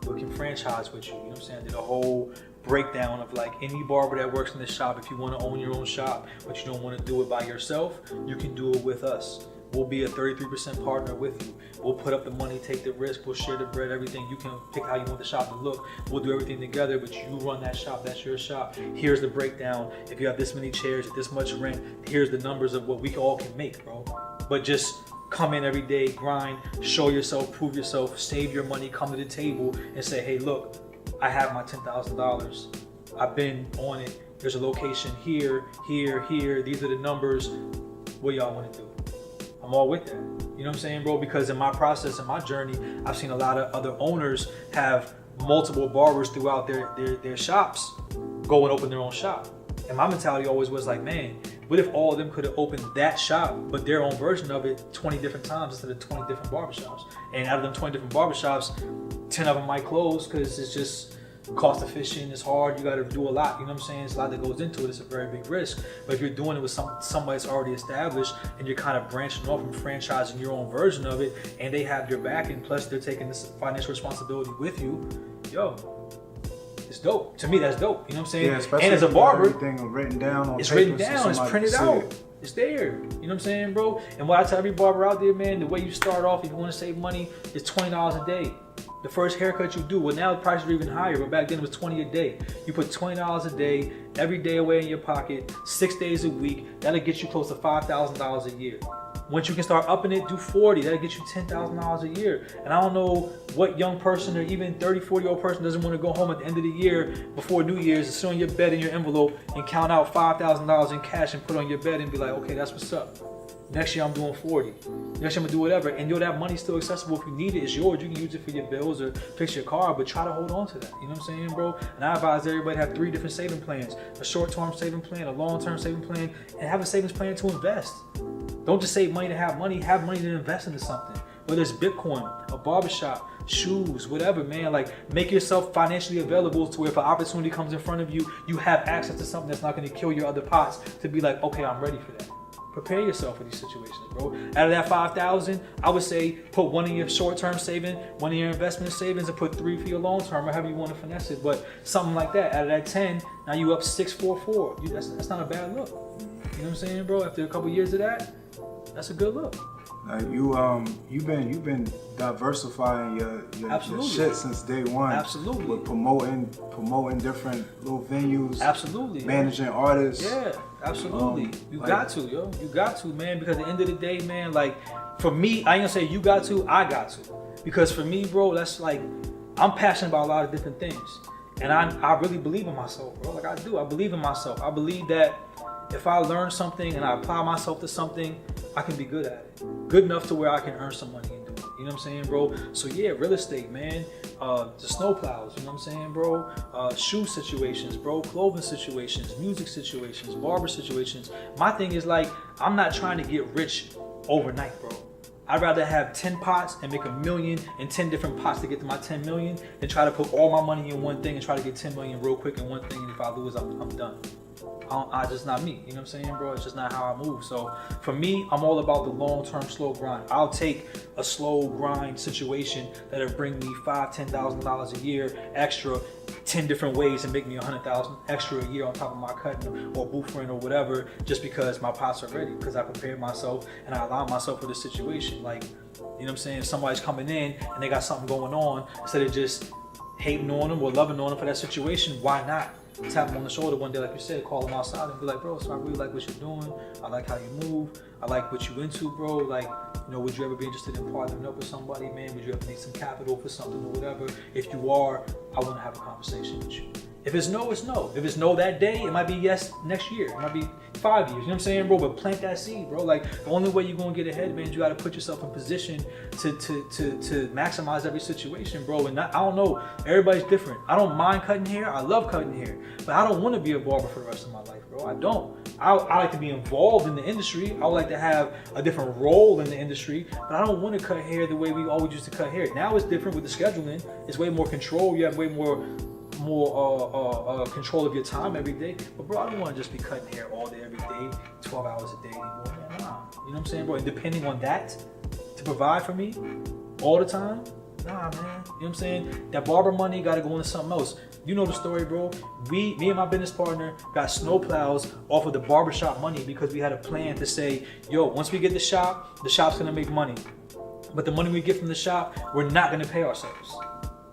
we can franchise with you. You know what I'm saying? I did a whole breakdown of like any barber that works in the shop. If you want to own your own shop, but you don't want to do it by yourself, you can do it with us. We'll be a 33% partner with you. We'll put up the money, take the risk, we'll share the bread, everything. You can pick how you want the shop to look. We'll do everything together, but you run that shop, that's your shop. Here's the breakdown. If you have this many chairs, this much rent, here's the numbers of what we all can make, bro. But just come in every day, grind, show yourself, prove yourself, save your money, come to the table and say, hey, look, I have my $10,000. I've been on it. There's a location here, here, here. These are the numbers. What y'all want to do? I'm all with that. You know what I'm saying, bro? Because in my process, in my journey, I've seen a lot of other owners have multiple barbers throughout their shops go and open their own shop. And my mentality always was like, man, what if all of them could have opened that shop, but their own version of it 20 different times instead of 20 different barbershops? And out of them 20 different barbershops, 10 of them might close because it's just cost efficient, it's hard, you got to do a lot, you know what I'm saying? It's a lot that goes into it, it's a very big risk. But if you're doing it with somebody that's already established and you're kind of branching off and franchising your own version of it, and they have your back, and plus they're taking this financial responsibility with you, yo, it's dope. To me, that's dope, you know what I'm saying? Yeah, especially and as a barber, everything written down on it's paper, written down, it's printed out. It. It's there, you know what I'm saying, bro? And what I tell every barber out there, man, the way you start off, if you want to save money, is $20 a day. The first haircut you do, well, now the prices are even higher, but back then it was $20 a day. You put $20 a day, every day away in your pocket, 6 days a week, that'll get you close to $5,000 a year. Once you can start upping it, do 40, that'll get you $10,000 a year. And I don't know what young person or even 30, 40-year-old person doesn't want to go home at the end of the year before New Year's, sit on your bed in your envelope and count out $5,000 in cash and put on your bed and be like, okay, that's what's up. Next year I'm doing 40. Next year I'm gonna do whatever. And yo, that money's still accessible. If you need it, it's yours. You can use it for your bills or fix your car, but try to hold on to that. You know what I'm saying, bro? And I advise everybody to have 3 different saving plans. A short-term saving plan, a long-term saving plan, and have a savings plan to invest. Don't just save money to have money to invest into something. Whether it's Bitcoin, a barbershop, shoes, whatever, man. Like, make yourself financially available to where if an opportunity comes in front of you, you have access to something that's not gonna kill your other pots to be like, okay, I'm ready for that. Prepare yourself for these situations, bro. Out of that $5,000, I would say put 1 in your short-term saving, 1 in your investment savings, and put 3 for your long-term, or however you want to finesse it. But something like that. Out of that 10, now you up 644. That's not a bad look. You know what I'm saying, bro? After a couple years of that, that's a good look. Like you've been diversifying your shit since day one. Absolutely. With promoting different little venues. Absolutely. Managing artists. Yeah, absolutely. You got to, yo. You got to, man. Because at the end of the day, man, like for me, I ain't gonna say you got to, I got to. Because for me, bro, that's like I'm passionate about a lot of different things. And I really believe in myself, bro. Like I do. I believe in myself. I believe that if I learn something and I apply myself to something, I can be good at it. Good enough to where I can earn some money and do it. You know what I'm saying, bro? So yeah, real estate, man. The snow plows, you know what I'm saying, bro? Shoe situations, bro. Clothing situations, music situations, barber situations. My thing is like, I'm not trying to get rich overnight, bro. I'd rather have 10 pots and make $1 million in 10 different pots to get to my 10 million than try to put all my money in one thing and try to get 10 million real quick in one thing. And if I lose, I'm done. I just not me, you know what I'm saying, bro? It's just not how I move. So for me, I'm all about the long-term slow grind. I'll take a slow grind situation that'll bring me $5,000, $10,000 a year extra 10 different ways and make me 100,000 extra a year on top of my cutting or boofering or whatever, just because my pots are ready, because I prepared myself and I allowed myself for this situation. Like, you know what I'm saying? If somebody's coming in and they got something going on, instead of just hating on them or loving on them for that situation, why not tap them on the shoulder one day, like you said, call them outside and be like, bro, so I really like what you're doing. I like how you move. I like what you into, bro. Like, you know, would you ever be interested in partnering up with somebody, man? Would you ever need some capital for something or whatever? If you are, I want to have a conversation with you. If it's no, it's no. If it's no that day, it might be yes next year. It might be 5 years. You know what I'm saying, bro? But plant that seed, bro. Like, the only way you're going to get ahead, man, is you got to put yourself in position to maximize every situation, bro. And I don't know. Everybody's different. I don't mind cutting hair. I love cutting hair. But I don't want to be a barber for the rest of my life, bro. I don't. I like to be involved in the industry. I would like to have a different role in the industry, but I don't want to cut hair the way we always used to cut hair. Now it's different with the scheduling. It's way more control. You have way more control of your time every day. But bro, I don't want to just be cutting hair all day, every day, 12 hours a day anymore. Man, nah. You know what I'm saying, bro? And depending on that to provide for me all the time, nah, man. You know what I'm saying? That barber money got to go into something else. You know the story, bro. Me and my business partner got snow plows off of the barbershop money because we had a plan to say, yo, once we get the shop's gonna make money. But the money we get from the shop, we're not gonna pay ourselves.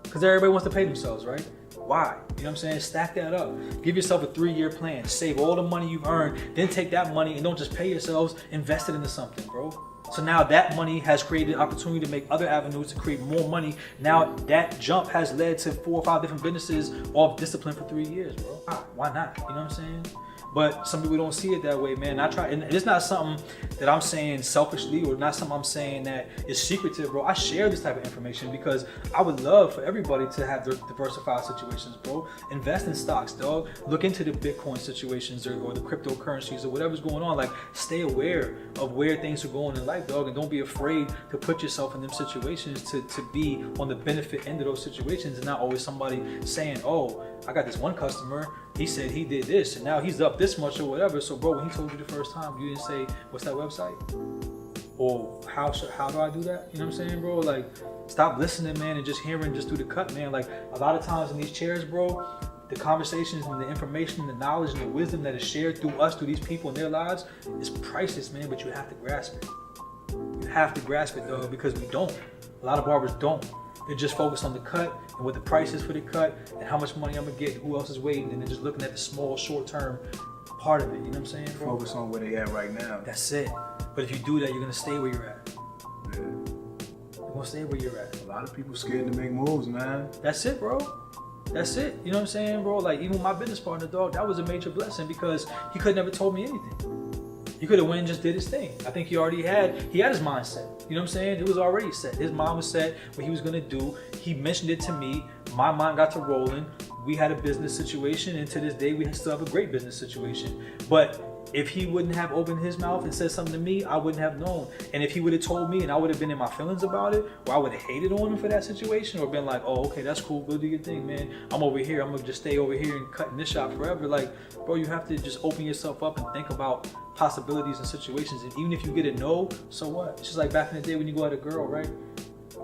Because everybody wants to pay themselves, right? Why? You know what I'm saying? Stack that up. Give yourself a 3-year plan. Save all the money you've earned. Then take that money and don't just pay yourselves. Invest it into something, bro. So now that money has created opportunity to make other avenues to create more money. Now that jump has led to 4 or 5 different businesses off discipline for 3 years, bro. Why not? You know what I'm saying? But some people don't see it that way, man. I try, and it's not something that I'm saying selfishly or not something I'm saying that is secretive, bro. I share this type of information because I would love for everybody to have their diversified situations, bro. Invest in stocks, dog. Look into the Bitcoin situations or the cryptocurrencies or whatever's going on. Like, stay aware of where things are going in life, dog, and don't be afraid to put yourself in them situations to be on the benefit end of those situations and not always somebody saying, oh, I got this one customer, he said he did this and now he's up this much or whatever. So bro, when he told you the first time, you didn't say, what's that website? Or how do I do that? You know what I'm saying, bro? Like, stop listening, man, and just hearing just through the cut, man. Like, a lot of times in these chairs, bro, the conversations and the information and the knowledge and the wisdom that is shared through us, through these people in their lives is priceless, man, but you have to grasp it. You have to grasp it, though, because we don't. A lot of barbers don't. They're just focused on the cut and what the price is for the cut and how much money I'm gonna get, who else is waiting, and they're just looking at the small, short-term part of it. You know what I'm saying, bro? Focus on where they at right now. That's it. But if you do that, you're gonna stay where you're at. Yeah. You're gonna stay where you're at. A lot of people scared to make moves, man. That's it, bro. That's it. You know what I'm saying, bro? Like, even my business partner, dog, that was a major blessing because he could never told me anything. He could have went and just did his thing. I think he had his mind set. You know what I'm saying? It was already set. His mind was set what he was gonna do. He mentioned it to me. My mind got to rolling. We had a business situation, and to this day, we still have a great business situation. But if he wouldn't have opened his mouth and said something to me, I wouldn't have known. And if he would have told me and I would have been in my feelings about it, or I would have hated on him for that situation, or been like, oh, okay, that's cool, go do your thing, man. I'm over here, I'm gonna just stay over here and cut in this shop forever. Like, bro, you have to just open yourself up and think about possibilities and situations. And even if you get a no, so what? It's just like back in the day when you go at a girl, right?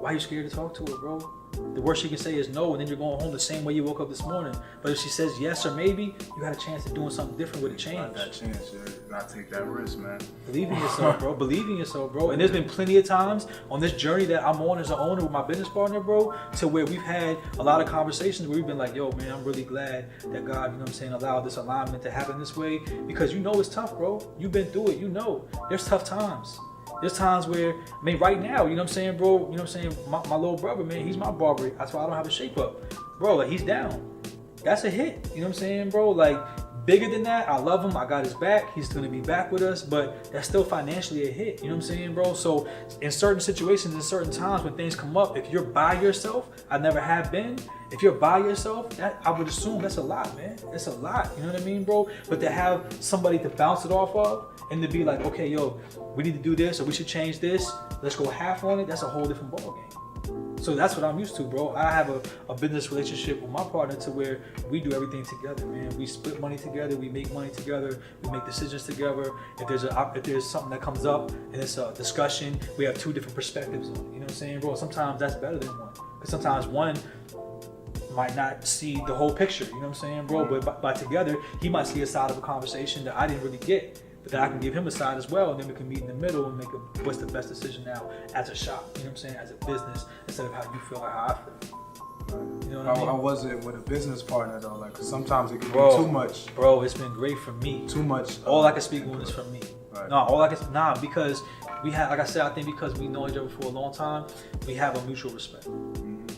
why are you scared to talk to her, bro? The worst she can say is no, and then you're going home the same way you woke up this morning. But if she says yes or maybe, you got a chance of doing something different with a change. Got that chance, you gotta take that risk, man. Believe in yourself, bro. Believe in yourself, bro. And there's been plenty of times on this journey that I'm on as an owner with my business partner, bro, to where we've had a lot of conversations where we've been like, yo, man, I'm really glad that God, you know what I'm saying, allowed this alignment to happen this way, because you know it's tough, bro. You've been through it, you know. There's tough times. There's times where, I mean, right now, you know what I'm saying, bro, you know what I'm saying, my little brother, man, he's my barber. That's why I don't have a shape up. Bro, like, he's down. That's a hit, you know what I'm saying, bro? Like, bigger than that, I love him, I got his back, he's gonna be back with us, but that's still financially a hit, you know what I'm saying, bro? So, in certain situations, in certain times when things come up, if you're by yourself, I never have been, if you're by yourself, that I would assume that's a lot, man. It's a lot, you know what I mean, bro? But to have somebody to bounce it off of, and to be like, okay, yo, we need to do this, or we should change this, let's go half on it, that's a whole different ballgame. So that's what I'm used to, bro. I have a business relationship with my partner to where we do everything together, man. We split money together, we make money together, we make decisions together. If there's something that comes up and it's a discussion, we have two different perspectives on it, you know what I'm saying, bro? Sometimes that's better than one, because sometimes one might not see the whole picture, you know what I'm saying, bro? But by together, he might see a side of a conversation that I didn't really get. But then I can give him a side as well, and then we can meet in the middle and make what's the best decision now as a shop, you know what I'm saying, as a business, instead of how you feel or how I feel. You know what I mean? How was it with a business partner though? Like, 'cause sometimes it can be too much. Bro, it's been great for me. Too much. All I can speak on is from me. Right. Because we have, like I said, I think because we know each other for a long time, we have a mutual respect.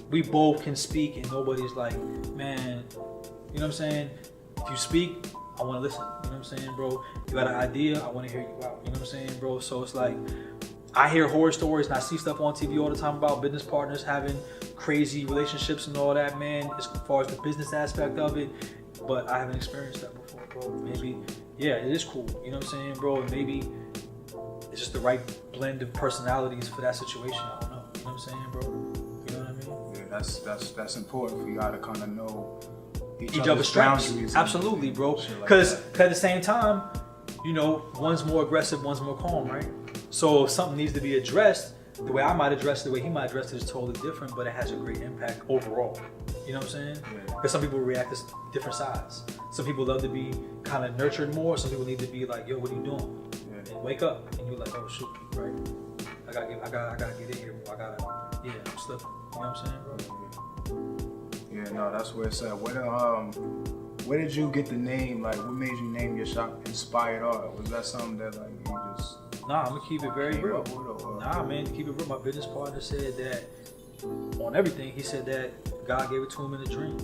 We both can speak, and nobody's like, man, you know what I'm saying? If you speak, I want to listen, you know what I'm saying, bro? You got an idea, I want to hear you out, you know what I'm saying, bro? So it's like, I hear horror stories and I see stuff on TV all the time about business partners having crazy relationships and all that, man, as far as the business aspect of it, but I haven't experienced that before, bro. Maybe, yeah, it is cool, you know what I'm saying, bro? And maybe it's just the right blend of personalities for that situation, I don't know, you know what I'm saying, bro? You know what I mean? Yeah, that's important for y'all to kind of know each other's strengths. boundaries. Absolutely, bro. Like Because at the same time, you know, one's more aggressive, one's more calm, right? So if something needs to be addressed, the way I might address it, the way he might address it is totally different, but it has a great impact overall. You know what I'm saying? Because some people react to different sides. Some people love to be kind of nurtured more. Some people need to be like, yo, what are you doing? And wake up. And you're like, oh shoot, right? I gotta get in here, bro. I'm slipping. You know what I'm saying, bro? Yeah, no, that's where it's at. Where did you get the name? Like, what made you name your shop Inspired Art? Was that something that like you just? Nah, I'm gonna keep it very real. Nah, man, to keep it real, my business partner said that on everything. He said that God gave it to him in a dream.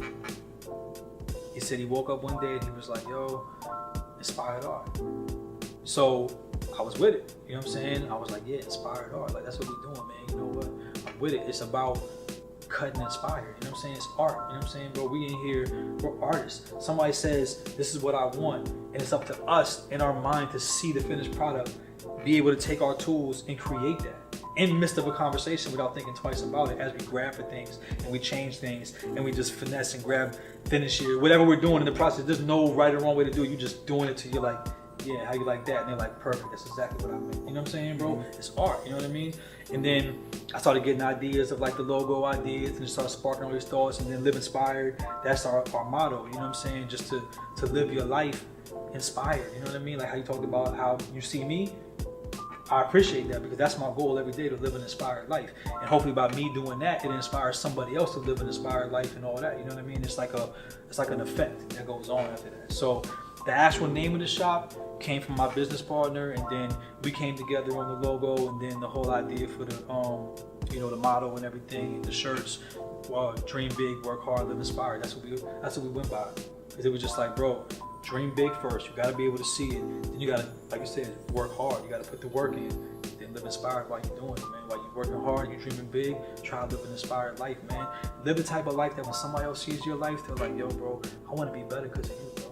He said he woke up one day and he was like, yo, Inspired Art. So I was with it. You know what I'm saying? I was like, yeah, Inspired Art. Like, that's what we're doing, man. You know what? I'm with it. It's about cutting inspired, you know what I'm saying? It's art, you know what I'm saying, bro? We in here, we're artists. Somebody says, this is what I want, and it's up to us in our mind to see the finished product, be able to take our tools and create that in the midst of a conversation without thinking twice about it, as we grab for things and we change things and we just finesse and grab, finish here, whatever we're doing in the process. There's no right or wrong way to do it. You're just doing it till you're like, yeah, how you like that? And they're like, perfect, that's exactly what I meant. You know what I'm saying, bro? It's art, you know what I mean? And then I started getting ideas of like the logo ideas and just started sparking all these thoughts, and then live inspired. That's our motto, you know what I'm saying? Just to live your life inspired, you know what I mean? Like how you talked about how you see me. I appreciate that, because that's my goal every day, to live an inspired life. And hopefully by me doing that, it inspires somebody else to live an inspired life and all that, you know what I mean? It's like an effect that goes on after that. So the actual name of the shop came from my business partner, and then we came together on the logo, and then the whole idea for the the motto and everything, the shirts, dream big, work hard, live inspired. That's what we went by. Because it was just like, bro, dream big first. You gotta be able to see it. Then you gotta, like you said, work hard. You gotta put the work in. Then live inspired while you're doing it, man. While you're working hard, you're dreaming big, try to live an inspired life, man. Live the type of life that when somebody else sees your life, they're like, yo, bro, I wanna be better because of you, bro.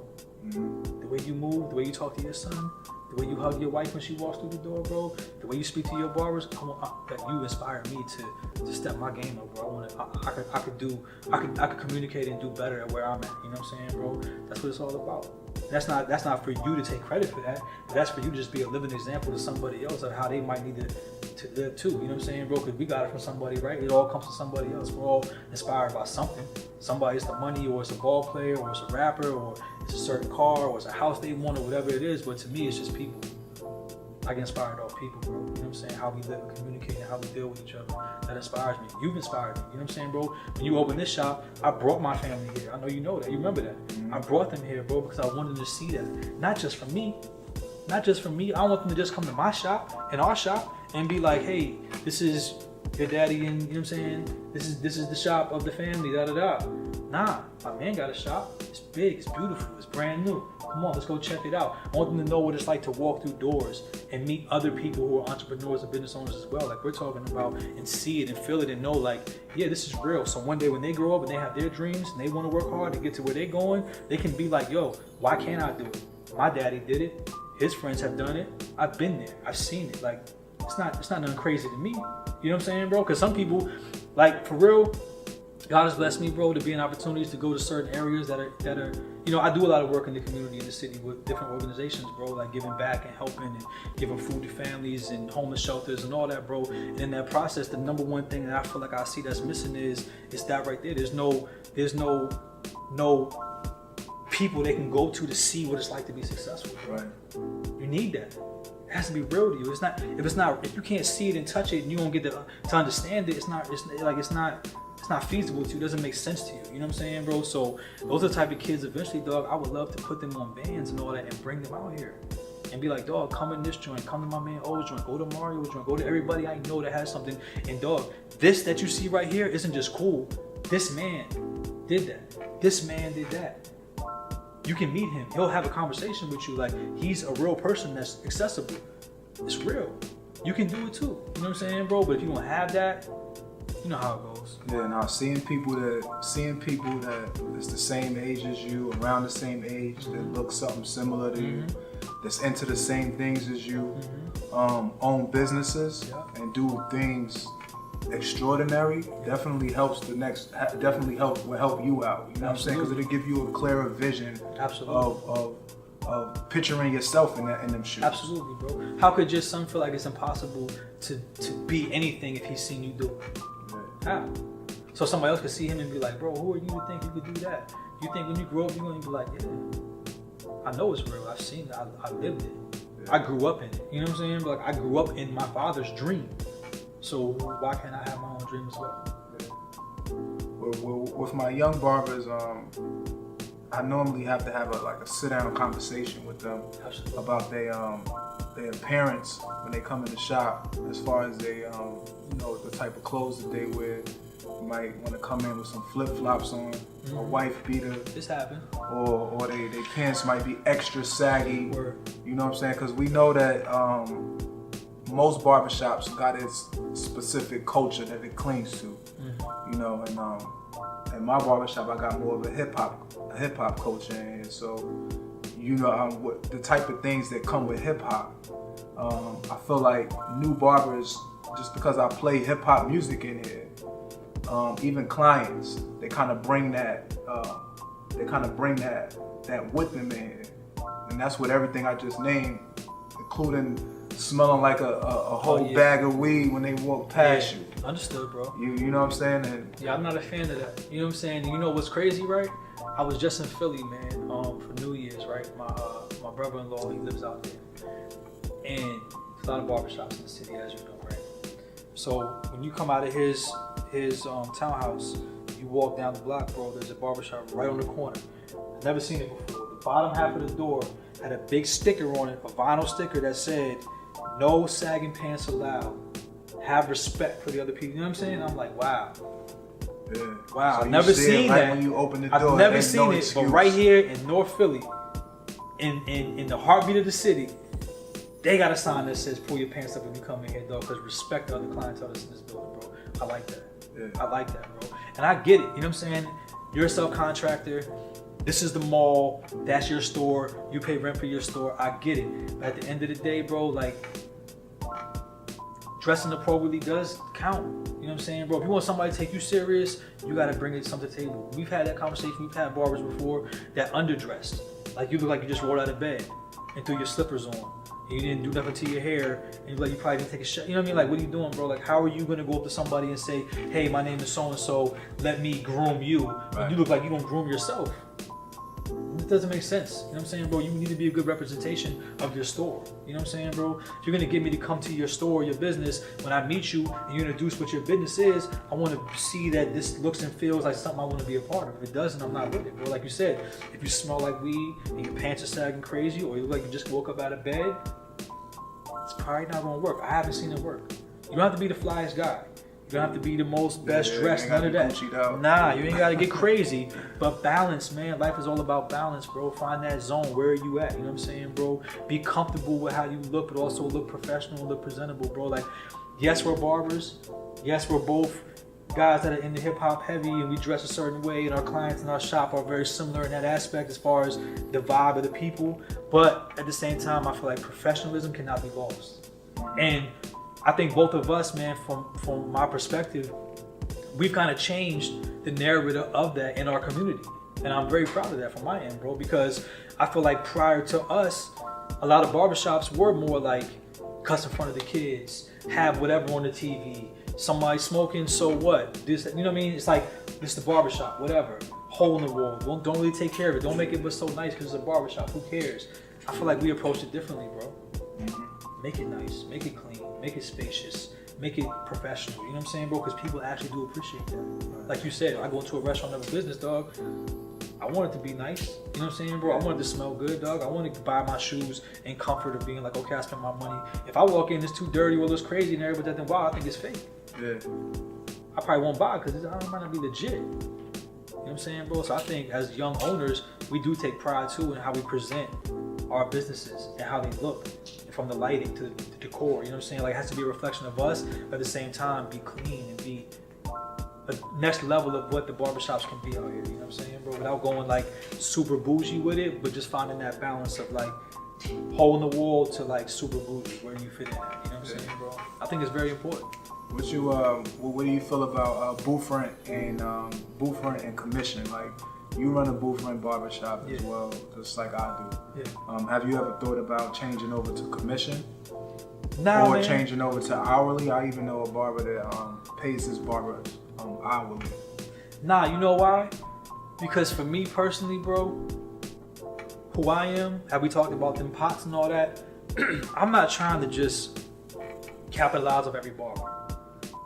The way you move, the way you talk to your son, the way you hug your wife when she walks through the door, bro, the way you speak to your barbers, that you inspire me to step my game up, bro. I could communicate and do better at where I'm at. You know what I'm saying, bro? That's what it's all about. That's not for you to take credit for that, but that's for you to just be a living example to somebody else of how they might need to live too. You know what I'm saying, bro? Because we got it from somebody, right? It all comes from somebody else. We're all inspired by something. Somebody, it's the money, or it's a ball player, or it's a rapper, or it's a certain car, or it's a house they want, or whatever it is. But to me, it's just people. I get inspired off people, bro. You know what I'm saying? How we live and communicate and how we deal with each other. That inspires me. You've inspired me. You know what I'm saying, bro? When you open this shop, I brought my family here. I know you know that. You remember that. I brought them here, bro, because I wanted them to see that. Not just for me. Not just for me. I want them to just come to my shop, in our shop, and be like, hey, this is your daddy, and you know what I'm saying? This is the shop of the family, da-da-da. Nah, my man got a shop. It's big, it's beautiful, it's brand new. Come on, let's go check it out. I want them to know what it's like to walk through doors and meet other people who are entrepreneurs and business owners as well, like we're talking about, and see it and feel it and know, like, yeah, this is real. So one day when they grow up and they have their dreams and they want to work hard to get to where they're going, they can be like, yo, why can't I do it? My daddy did it. His friends have done it. I've been there. I've seen it. Like, it's not nothing crazy to me. You know what I'm saying, bro? Because some people, like, for real, God has blessed me, bro, to be in opportunities to go to certain areas that are, you know, I do a lot of work in the community in the city with different organizations, bro, like giving back and helping and giving food to families and homeless shelters and all that, bro. And in that process, the number one thing that I feel like I see that's missing is that right there. There's no people they can go to see what it's like to be successful. Right. You need that. It has to be real to you. If you can't see it and touch it and you don't get to understand it, it's not feasible to you. It doesn't make sense to you. You know what I'm saying, bro? So those are the type of kids eventually, dog, I would love to put them on bands and all that and bring them out here and be like, dog, come in this joint, come to my man O's joint, go to Mario's joint, go to everybody I know that has something. And dog, this that you see right here isn't just cool. This man did that. This man did that. You can meet him. He'll have a conversation with you like he's a real person that's accessible. It's real. You can do it too. You know what I'm saying, bro? But if you don't have that, you know how it goes. Yeah, now seeing people that is the same age as you, around the same age, that look something similar to you, that's into the same things as you, own businesses and do things extraordinary, definitely helps will help you out. You know what I'm saying? Because it'll give you a clearer vision of picturing yourself in them shoes. Absolutely, bro. How could your son feel like it's impossible to be anything if he's seen you do it? How? So somebody else could see him and be like, bro, who are you to think you could do that? You think when you grow up, you're going to be like, yeah, I know it's real. I've seen it. I lived it. Yeah. I grew up in it. You know what I'm saying? But like, I grew up in my father's dream. So why can't I have my own dream as well? Yeah. Well, with my young barbers, I normally have to have a sit-down conversation with them about their appearance when they come in the shop, as far as they, the type of clothes that they wear. You might want to come in with some flip-flops on, a wife beater. This happened. Or they pants might be extra saggy. You know what I'm saying? Because we know that most barbershops got its specific culture that it clings to. You know, and in my barbershop, I got more of a hip hop culture in here. So, you know, what the type of things that come with hip hop. I feel like new barbers, just because I play hip hop music in here, even clients, they kind of bring that with them in here, and that's what everything I just named, including smelling like a whole bag of weed when they walk past you. Understood, bro. You know what I'm saying? And I'm not a fan of that. You know what I'm saying? You know what's crazy, right? I was just in Philly, man, for New Year's, right? My brother-in-law, he lives out there, and there's a lot of barbershops in the city, as you know, right? So when you come out of his townhouse, you walk down the block, bro. There's a barbershop right on the corner. I've never seen it before. The bottom half of the door had a big sticker on it, a vinyl sticker that said, "No sagging pants allowed. Have respect for the other people." You know what I'm saying? I'm like, wow. Yeah. Wow, So I've never seen that. When you open the door, I've never seen no it, excuse. but right here in North Philly, in the heartbeat of the city, they got a sign that says, "Pull your pants up when you come in here, dog, because respect the other clientele that's in this building, bro." I like that. Yeah. I like that, bro. And I get it. You know what I'm saying? You're a subcontractor. This is the mall, that's your store, you pay rent for your store, I get it. But at the end of the day, bro, like, dressing appropriately does count. You know what I'm saying, bro? If you want somebody to take you serious, you gotta bring something to the table. We've had that conversation, we've had barbers before that underdressed. Like, you look like you just rolled out of bed and threw your slippers on. And you didn't do nothing to your hair, and you like you probably didn't take a shot. You know what I mean? Like, what are you doing, bro? Like, how are you gonna go up to somebody and say, hey, my name is so-and-so, let me groom you. Right. And you look like you gonna groom yourself. It doesn't make sense. You know what I'm saying, bro? You need to be a good representation of your store. You know what I'm saying, bro? If you're gonna get me to come to your store, your business, when I meet you and you introduce what your business is, I wanna see that this looks and feels like something I wanna be a part of. If it doesn't, I'm not with it, bro. Like you said, if you smell like weed and your pants are sagging crazy, or you look like you just woke up out of bed, it's probably not gonna work. I haven't seen it work. You don't have to be the flyest guy. You don't have to be the most best dressed, none of that. Nah, you ain't gotta get crazy. But balance, man. Life is all about balance, bro. Find that zone. Where are you at? You know what I'm saying, bro? Be comfortable with how you look, but also look professional and look presentable, bro. Like, yes, we're barbers. Yes, we're both guys that are in the hip hop heavy, and we dress a certain way, and our clients in our shop are very similar in that aspect as far as the vibe of the people. But at the same time, I feel like professionalism cannot be lost. And I think both of us, man, from my perspective, we've kind of changed the narrative of that in our community. And I'm very proud of that from my end, bro, because I feel like prior to us, a lot of barbershops were more like cuss in front of the kids, have whatever on the TV, somebody smoking, so what? This, you know what I mean? It's like, this is the barbershop, whatever. Hole in the wall, don't really take care of it. Don't make it look so nice because it's a barbershop, who cares? I feel like we approached it differently, bro. Make it nice, make it clean, make it spacious, make it professional. You know what I'm saying, bro? Because people actually do appreciate that. Like you said, I go into a restaurant of a business, dog. I want it to be nice. You know what I'm saying, bro? I want it to smell good, dog. I want to buy my shoes in comfort of being like, okay, I spent my money. If I walk in, it's too dirty or it looks crazy in there, but then wow, I think it's fake. Yeah. I probably won't buy it because it might not be legit. You know what I'm saying, bro? So I think as young owners, we do take pride too in how we present our businesses and how they look, from the lighting to the decor. You know what I'm saying? Like, it has to be a reflection of us, but at the same time, be clean and be the next level of what the barbershops can be out here. You know what I'm saying, bro? Without going like super bougie with it, but just finding that balance of like hole in the wall to like super bougie where you fit in at. You know what I'm saying, bro? I think it's very important. What do you feel about booth rent and commission? Like, you run a booth rent barbershop as well, just like I do. Yeah. Have you ever thought about changing over to commission? Nah, or man. Changing over to hourly? I even know a barber that pays his barbers hourly. Nah, you know why? Because for me personally, bro, who I am, have we talked about them pots and all that? I'm not trying to just capitalize off every barber.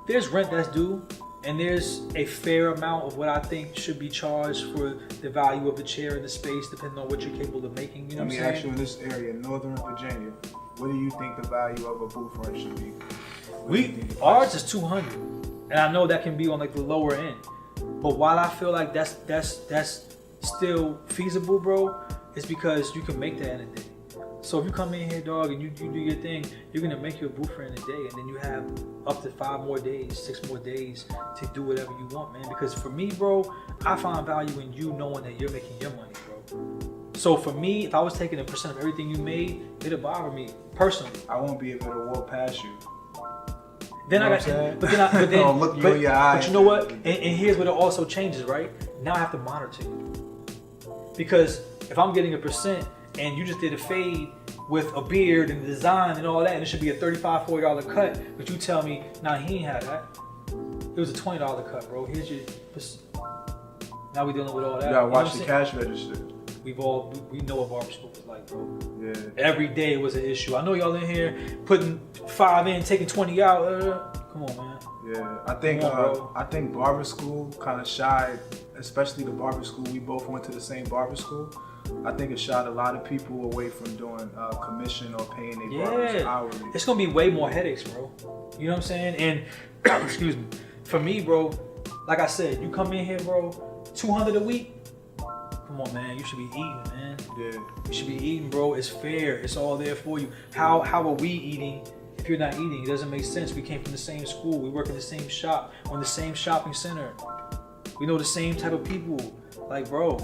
There's rent that's due, and there's a fair amount of what I think should be charged for the value of the chair and the space, depending on what you're capable of making. You know what I'm saying? Let me ask you, in this area, Northern Virginia, what do you think the value of a booth rent should be? Ours is $200, and I know that can be on like the lower end. But while I feel like that's still feasible, bro, it's because you can make that in a day. So if you come in here, dog, and you do your thing, you're gonna make your booth rent in a day, and then you have up to 5 more days, 6 more days to do whatever you want, man. Because for me, bro, I find value in you knowing that you're making your money, bro. So for me, if I was taking a percent of everything you made, it'd bother me personally. I won't be able to walk past you. Then I got, but then look you in your eyes. But you know what? And here's what it also changes, right? Now I have to monitor you, because if I'm getting a percent and you just did a fade with a beard and design and all that, and it should be a $35, $40 cut, but you tell me, nah, he ain't had that. It was a $20 cut, bro. Here's your. Now we dealing with all that. You gotta watch the cash register. We know what barber school was like, bro. Yeah. Every day was an issue. I know y'all in here putting 5 in, taking 20 out. Come on, man. Yeah, I think barber school kind of shied, especially the barber school. We both went to the same barber school. I think it shied a lot of people away from doing commission or paying their barbers hourly. It's gonna be way more headaches, bro. You know what I'm saying? And excuse me, for me, bro, like I said, you come in here, bro, $200 a week. Come on, man, you should be eating, man. Yeah. You should be eating, bro. It's fair. It's all there for you. How are we eating if you're not eating? It doesn't make sense. We came from the same school. We work in the same shop. We're in the same shopping center. We know the same type of people. Like, bro,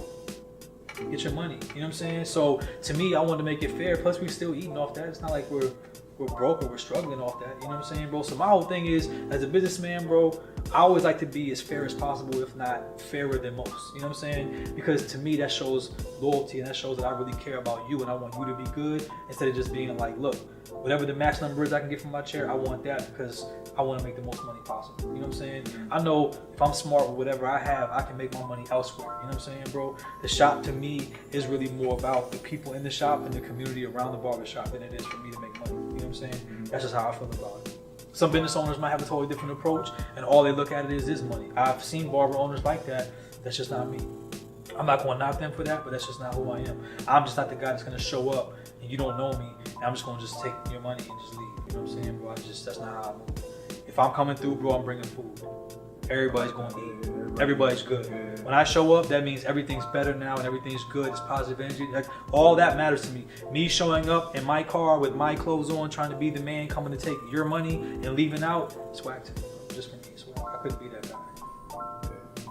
get your money. You know what I'm saying? So to me, I wanted to make it fair. Plus, we still eating off that. It's not like we're broke or we're struggling off that. You know what I'm saying, bro? So my whole thing is, as a businessman, bro, I always like to be as fair as possible, if not fairer than most. You know what I'm saying? Because to me, that shows loyalty and that shows that I really care about you and I want you to be good, instead of just being like, look, whatever the max number is I can get from my chair, I want that because I want to make the most money possible. You know what I'm saying? I know if I'm smart with whatever I have, I can make my money elsewhere. You know what I'm saying, bro? The shop to me is really more about the people in the shop and the community around the barbershop than it is for me to make money. You know what I'm saying? That's just how I feel about it. Some business owners might have a totally different approach and all they look at it is this money. I've seen barber owners like that. That's just not me. I'm not going to knock them for that, but that's just not who I am. I'm just not the guy that's going to show up and you don't know me and I'm just going to just take your money and just leave. You know what I'm saying, bro? That's not how I move. If I'm coming through, bro, I'm bringing food. Everybody's going to eat. Everybody's good. When I show up, that means everything's better now and everything's good. It's positive energy. Like, all that matters to me. Me showing up in my car with my clothes on, trying to be the man coming to take your money and leaving out, it's whack to me. Just for me, it's whack. I couldn't be that guy.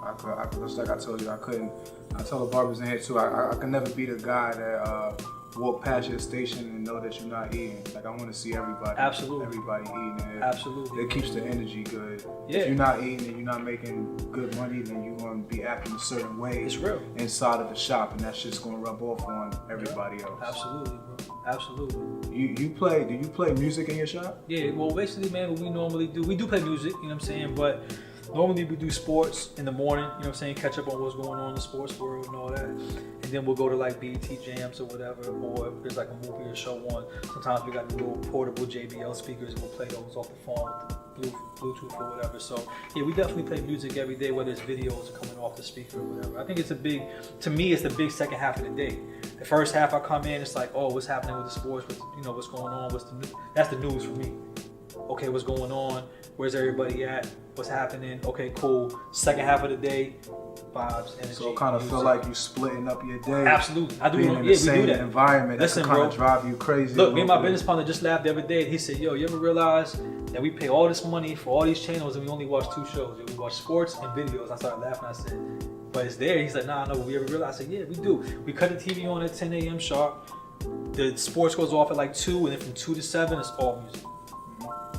I just like I told you, I couldn't. I tell the barbers in here too, I could never be the guy that walk past your station and know that you're not eating. Like, I want to see everybody. Absolutely. Everybody eating. Absolutely. It keeps the energy good. Yeah. If you're not eating and you're not making good money, then you're going to be acting a certain way. It's real. Inside of the shop, and that's just going to rub off on everybody else. Absolutely, bro. Absolutely. Do you play music in your shop? Yeah, well, basically, man, what we normally do, we do play music, you know what I'm saying, but normally we do sports in the morning, you know what I'm saying, catch up on what's going on in the sports world and all that. And then we'll go to like BET jams or whatever, or if there's like a movie or show on, sometimes we got the little portable JBL speakers and we'll play those off the phone with the Bluetooth or whatever. So yeah, we definitely play music every day, whether it's videos coming off the speaker or whatever. I think it's to me, it's the big second half of the day. The first half I come in, it's like, oh, what's happening with the sports, what's going on, that's the news for me. Okay, what's going on? Where's everybody at? What's happening? Okay, cool. Second half of the day, vibes, energy. So it kind of feel like you splitting up your day. Absolutely, I do. Being in the same environment. Listen, that can kind of drive you crazy. Look, me and my business partner just laughed the other day. He said, "Yo, you ever realize that we pay all this money for all these channels and we only watch 2 shows? We watch sports and videos." I started laughing. I said, "But it's there." He's like, "Nah, no. We ever realize?" I said, "Yeah, we do. We cut the TV on at 10 a.m. sharp. The sports goes off at like 2, and then from 2 to 7, it's all music.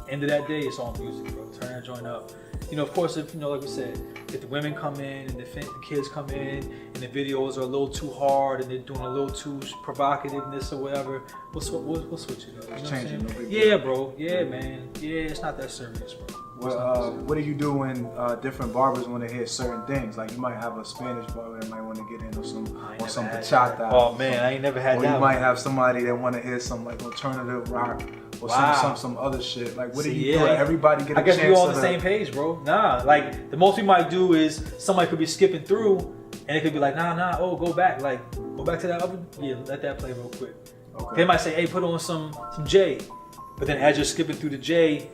End of that day, it's all music, bro. Turn that joint up." Of course, if like we said, if the women come in and the kids come in and the videos are a little too hard and they're doing a little too provocativeness or whatever, we'll switch it up. You know what I'm saying? Yeah, bro. Yeah, man. Yeah, it's not that serious, bro. Well, what do you do when different barbers want to hear certain things? Like, you might have a Spanish barber that might want to get into some bachata. Oh man, I ain't never had that. Or you might have somebody that want to hear some like alternative rock or some other shit. Like, what do you do? Everybody get a chance. I guess we all on the same page, bro. Nah, like the most we might do is somebody could be skipping through and it could be like, nah, oh, go back to that other, let that play real quick. Okay. They might say, hey, put on some J, but then as you're skipping through the J,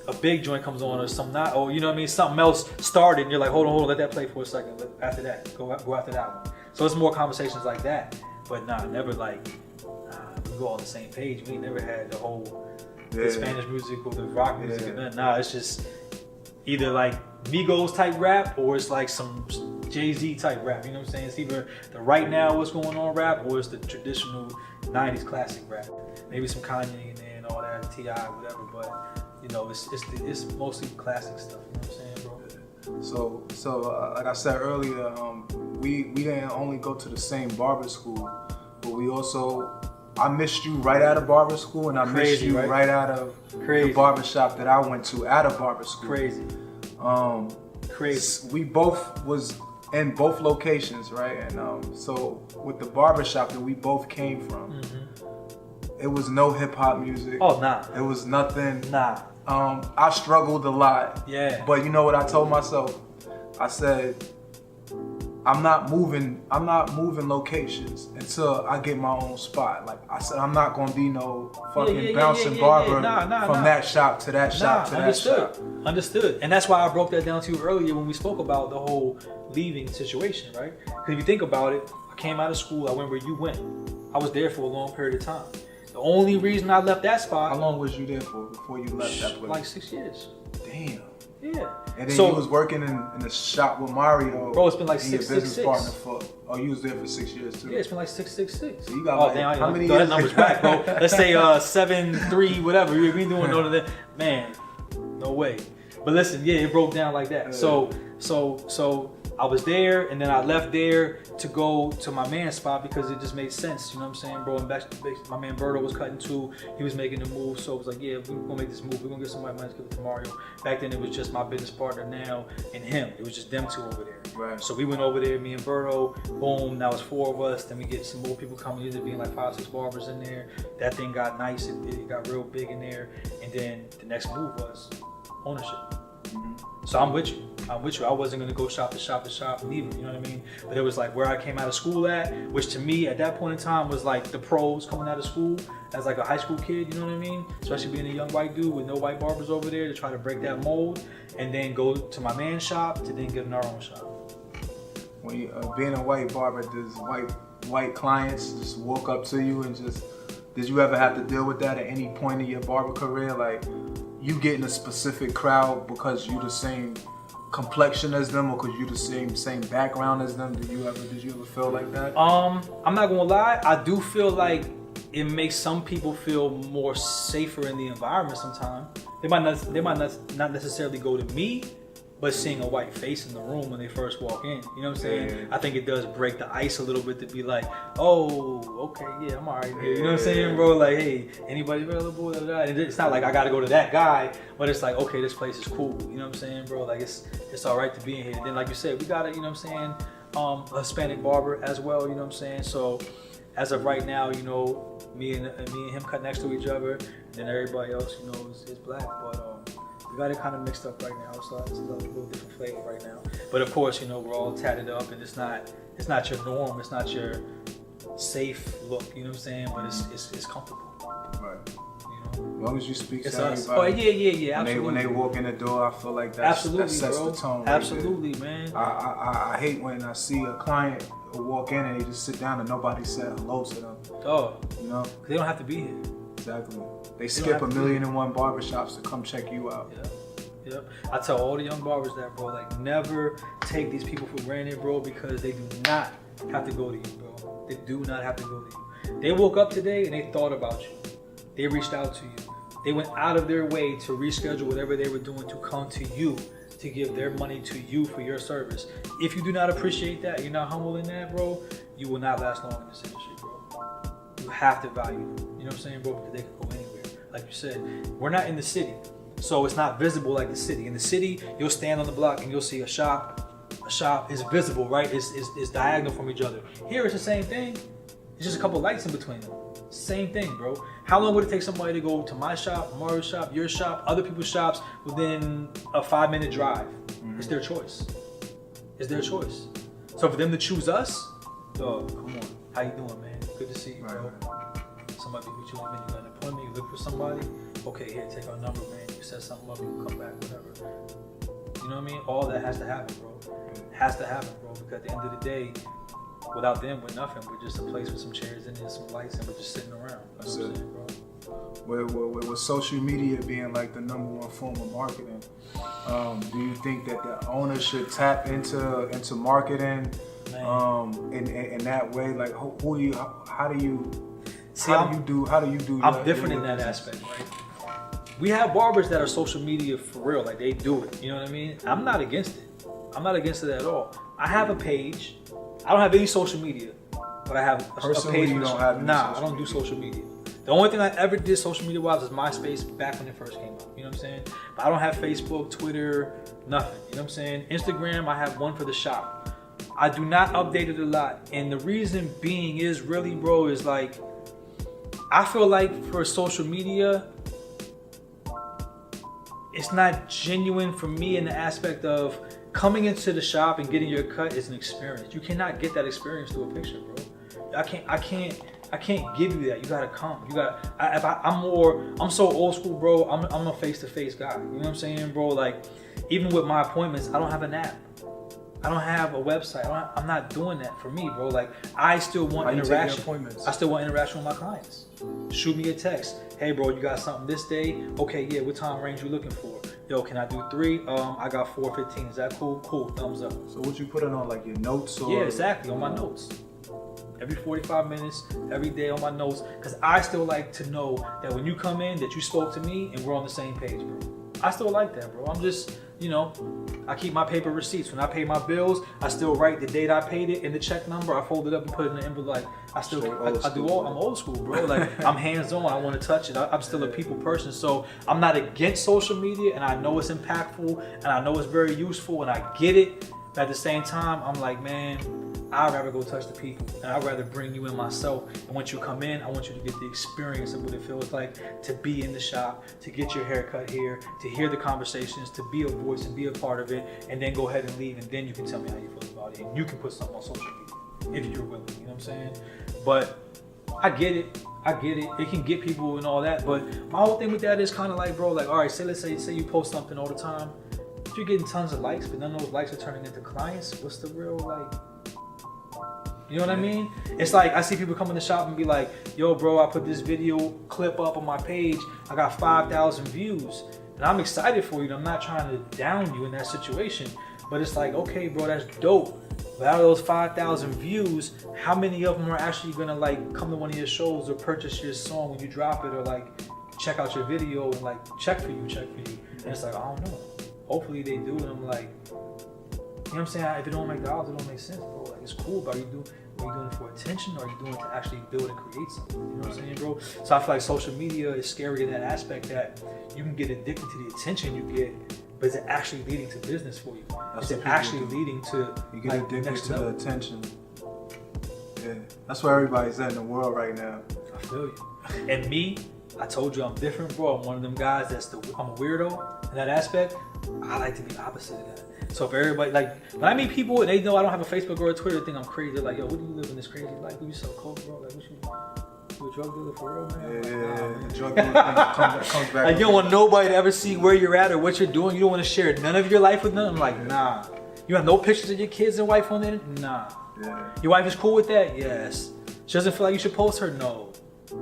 a big joint comes on or something not, or something else started and you're like, hold on, let that play for a second. After that, go after that one. So it's more conversations like that, but never like, we go on the same page. We never had the whole the Spanish music or the rock music and nothing. Nah, it's just either like Migos type rap or it's like some Jay-Z type rap. You know what I'm saying? It's either the right now what's going on rap or it's the traditional 90s classic rap. Maybe some Kanye in there and all that, T.I., whatever, but it's mostly classic stuff. You know what I'm saying, bro? So like I said earlier, we didn't only go to the same barber school, but we also, I missed you right out of barber school, and I missed you right out of the barber shop that I went to out of barber school. Crazy. We both was in both locations, right? And so with the barber shop that we both came from, it was no hip hop music. Oh, nah. It was nothing. Nah. I struggled a lot. Yeah. But you know what I told myself? I said, I'm not moving locations until I get my own spot. Like I said, I'm not gonna be no fucking bouncing barber from that shop to that shop to that shop. Understood. And that's why I broke that down to you earlier when we spoke about the whole leaving situation, right? Because if you think about it, I came out of school, I went where you went. I was there for a long period of time. The only reason I left that spot. How long was you there for before you left that place? Like 6 years. Damn. Yeah. And then you was working in the shop with Mario. Bro, it's been like and your 666. business partner for, you was there for 6 years too. Yeah, it's been like 666. So you got how many years? years? That number's back, bro. Let's say 7-3, whatever. We doing none of that. Man, no way. But listen, yeah, it broke down like that. So I was there, and then I left there to go to my man's spot because it just made sense. You know what I'm saying, bro? And my man Berto was cutting too. He was making the move, so it was like, yeah, we're gonna make this move. We're gonna get somebody money to give it to Mario. Back then, it was just my business partner now and him. It was just them two over there. Right. So we went over there, me and Berto. Boom. Now it's 4 of us. Then we get some more people coming. Ended up being like 5-6 barbers in there. That thing got nice. It got real big in there. And then the next move was ownership. So I'm with you. I wasn't gonna go shop to shop neither, you know what I mean? But it was like where I came out of school at, which to me at that point in time was like the pros coming out of school as like a high school kid, you know what I mean? Especially being a young white dude with no white barbers over there to try to break that mold and then go to my man's shop to then get in our own shop. When you being a white barber, does white clients just walk up to you and just, did you ever have to deal with that at any point in your barber career? Like you getting a specific crowd because you the same complexion as them or because you the same background as them? Did you ever feel like that? I'm not gonna lie, I do feel like it makes some people feel more safer in the environment sometimes. They might not necessarily go to me, but seeing a white face in the room when they first walk in, you know what I'm saying? Yeah. I think it does break the ice a little bit to be like, oh, okay, yeah, I'm all right here. You know what I'm saying, bro? Like, hey, anybody available? And it's not like I got to go to that guy, but it's like, okay, this place is cool. You know what I'm saying, bro? Like, it's all right to be in here. And then, like you said, we got you know what I'm saying, a Hispanic barber as well, you know what I'm saying? So, as of right now, you know, me and him cut next to each other, and then everybody else, you know, is black, but we got it kind of mixed up right now, so it's a little different flavor right now. But of course, you know, we're all tatted up, and it's not your norm, it's not your safe look, you know what I'm saying? But it's comfortable. Right. You know? As long as you speak It's to us. everybody. Oh yeah, absolutely. When they walk in the door, I feel like that sets the tone. Right Absolutely, there. man. I hate when I see a client walk in and they just sit down and nobody said hello to them. Oh, you know? They don't have to be here. Exactly. They skip 1,000,001 barbershops to come check you out. Yep. I tell all the young barbers that, bro, like never take these people for granted, bro, because they do not have to go to you, bro. They do not have to go to you. They woke up today and they thought about you. They reached out to you. They went out of their way to reschedule whatever they were doing to come to you, to give their money to you for your service. If you do not appreciate that, you're not humble in that, bro, you will not last long in this industry, bro. You have to value them. You know what I'm saying, bro? Because they can go anywhere. Like you said, we're not in the city, so it's not visible like the city. In the city, you'll stand on the block and you'll see a shop. A shop is visible, right? It's diagonal from each other. Here, it's the same thing. It's just a couple lights in between them. Same thing, bro. How long would it take somebody to go to my shop, Mario's shop, your shop, other people's shops within a 5-minute drive? Mm-hmm. It's their choice. It's their choice. So for them to choose us, dog, come on. How you doing, man? Good to see you, bro. Somebody meet you, you got an appointment, you look for somebody. Okay, here, take our number, man. You set something up, you can come back, whatever. You know what I mean? All that has to happen, bro. It has to happen, bro, because at the end of the day, without them, we're nothing. We're just a place with some chairs in there, some lights, and we're just sitting around. That's it. With social media being like the #1 form of marketing, do you think that the owner should tap into marketing in that way? Like, how do you do? I'm different in that aspect, right? We have barbers that are social media for real, like they do it. You know what I mean? I'm not against it. I'm not against it at all. I have a page. I don't have any social media, but I have a page. You don't have I don't do social media. The only thing I ever did social media wise was MySpace back when it first came out. You know what I'm saying? But I don't have Facebook, Twitter, nothing. You know what I'm saying? Instagram, I have one for the shop. I do not update it a lot. And the reason being is really, bro, is like, I feel like for social media, it's not genuine for me in the aspect of coming into the shop and getting your cut is an experience. You cannot get that experience through a picture, bro. I can't give you that. You gotta come. I'm so old school, bro. I'm a face-to-face guy. You know what I'm saying, bro? Like, even with my appointments, I don't have an app. I don't have a website. I'm not doing that for me, bro. Like, I still want interaction. I still want interaction with my clients. Shoot me a text. Hey, bro, you got something this day? Okay, yeah, what time range you looking for? yo, can I do 3? I got 4:15. Is that cool? Cool, thumbs up. So would you put it on like your notes or? Yeah, exactly, on my notes. Every 45 minutes, every day on my notes, because I still like to know that when you come in, that you spoke to me and we're on the same page, bro. I still like that, bro. I'm just, you know, I keep my paper receipts. When I pay my bills, I still write the date I paid it and the check number. I fold it up and put it in the envelope. Like, I do all, I'm old school, bro. Like, I'm hands-on. I want to touch it. I'm still a people person. So I'm not against social media, and I know it's impactful, and I know it's very useful, and I get it. But at the same time, I'm like, man, I'd rather go touch the people, and I'd rather bring you in myself. And once you come in, I want you to get the experience of what it feels like to be in the shop, to get your haircut here, to hear the conversations, to be a voice and be a part of it, and then go ahead and leave, and then you can tell me how you feel about it, and you can put something on social media if you're willing. You know what I'm saying? But I get it. It can get people and all that, but my whole thing with that is kind of like, bro, like, all right, let's say you post something all the time. If you're getting tons of likes, but none of those likes are turning into clients, what's the real, like, you know what I mean? It's like, I see people come in the shop and be like, yo, bro, I put this video clip up on my page. I got 5,000 views. And I'm excited for you. And I'm not trying to down you in that situation. But it's like, okay, bro, that's dope. But out of those 5,000 views, how many of them are actually going to, like, come to one of your shows or purchase your song when you drop it, or, like, check out your video and, like, check for you. And it's like, I don't know. Hopefully they do. And I'm like, you know what I'm saying? If it don't make dollars, it don't make sense, bro. Like, it's cool, but are you doing it for attention, or are you doing it to actually build and create something? You know what I'm saying, bro? So I feel like social media is scary in that aspect, that you can get addicted to the attention you get, but is it actually leading to business for you? Is it actually leading to, you get addicted to the attention? Yeah, that's where everybody's at in the world right now. I feel you. And me, I told you I'm different, bro. I'm one of them guys I'm a weirdo in that aspect. I like to be opposite of that. So if everybody, like, when I meet people and they know I don't have a Facebook or a Twitter, they think I'm crazy. They're like, yo, what do you live in this crazy life? You so cold, bro. Like, you a drug dealer for real, man? Yeah, the drug dealer comes back. Like, you don't want nobody to ever see where you're at or what you're doing. You don't want to share none of your life with them. I'm like, nah. You have no pictures of your kids and wife on there? Nah. Yeah. Your wife is cool with that? Yes. She doesn't feel like you should post her? No.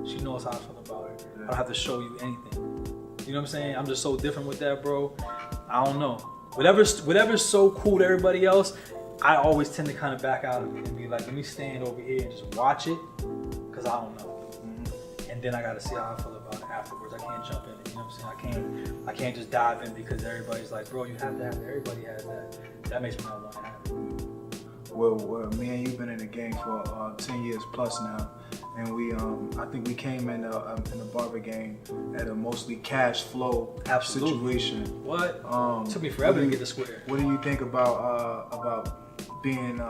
She knows how I feel about her. Yeah. I don't have to show you anything. You know what I'm saying? I'm just so different with that, bro. I don't know. Whatever's so cool to everybody else, I always tend to kind of back out of it and be like, let me stand over here and just watch it, because I don't know. Mm-hmm. And then I got to see how I feel about it afterwards. I can't jump in it, you know what I'm saying? I can't just dive in because everybody's like, bro, you have to have it. Everybody has that. That makes me not want to have it. Well, me and you've been in the game for 10 years plus now. And we, I think we came in the barber game at a mostly cash flow situation. What? Took me forever to get the square. What do you think about being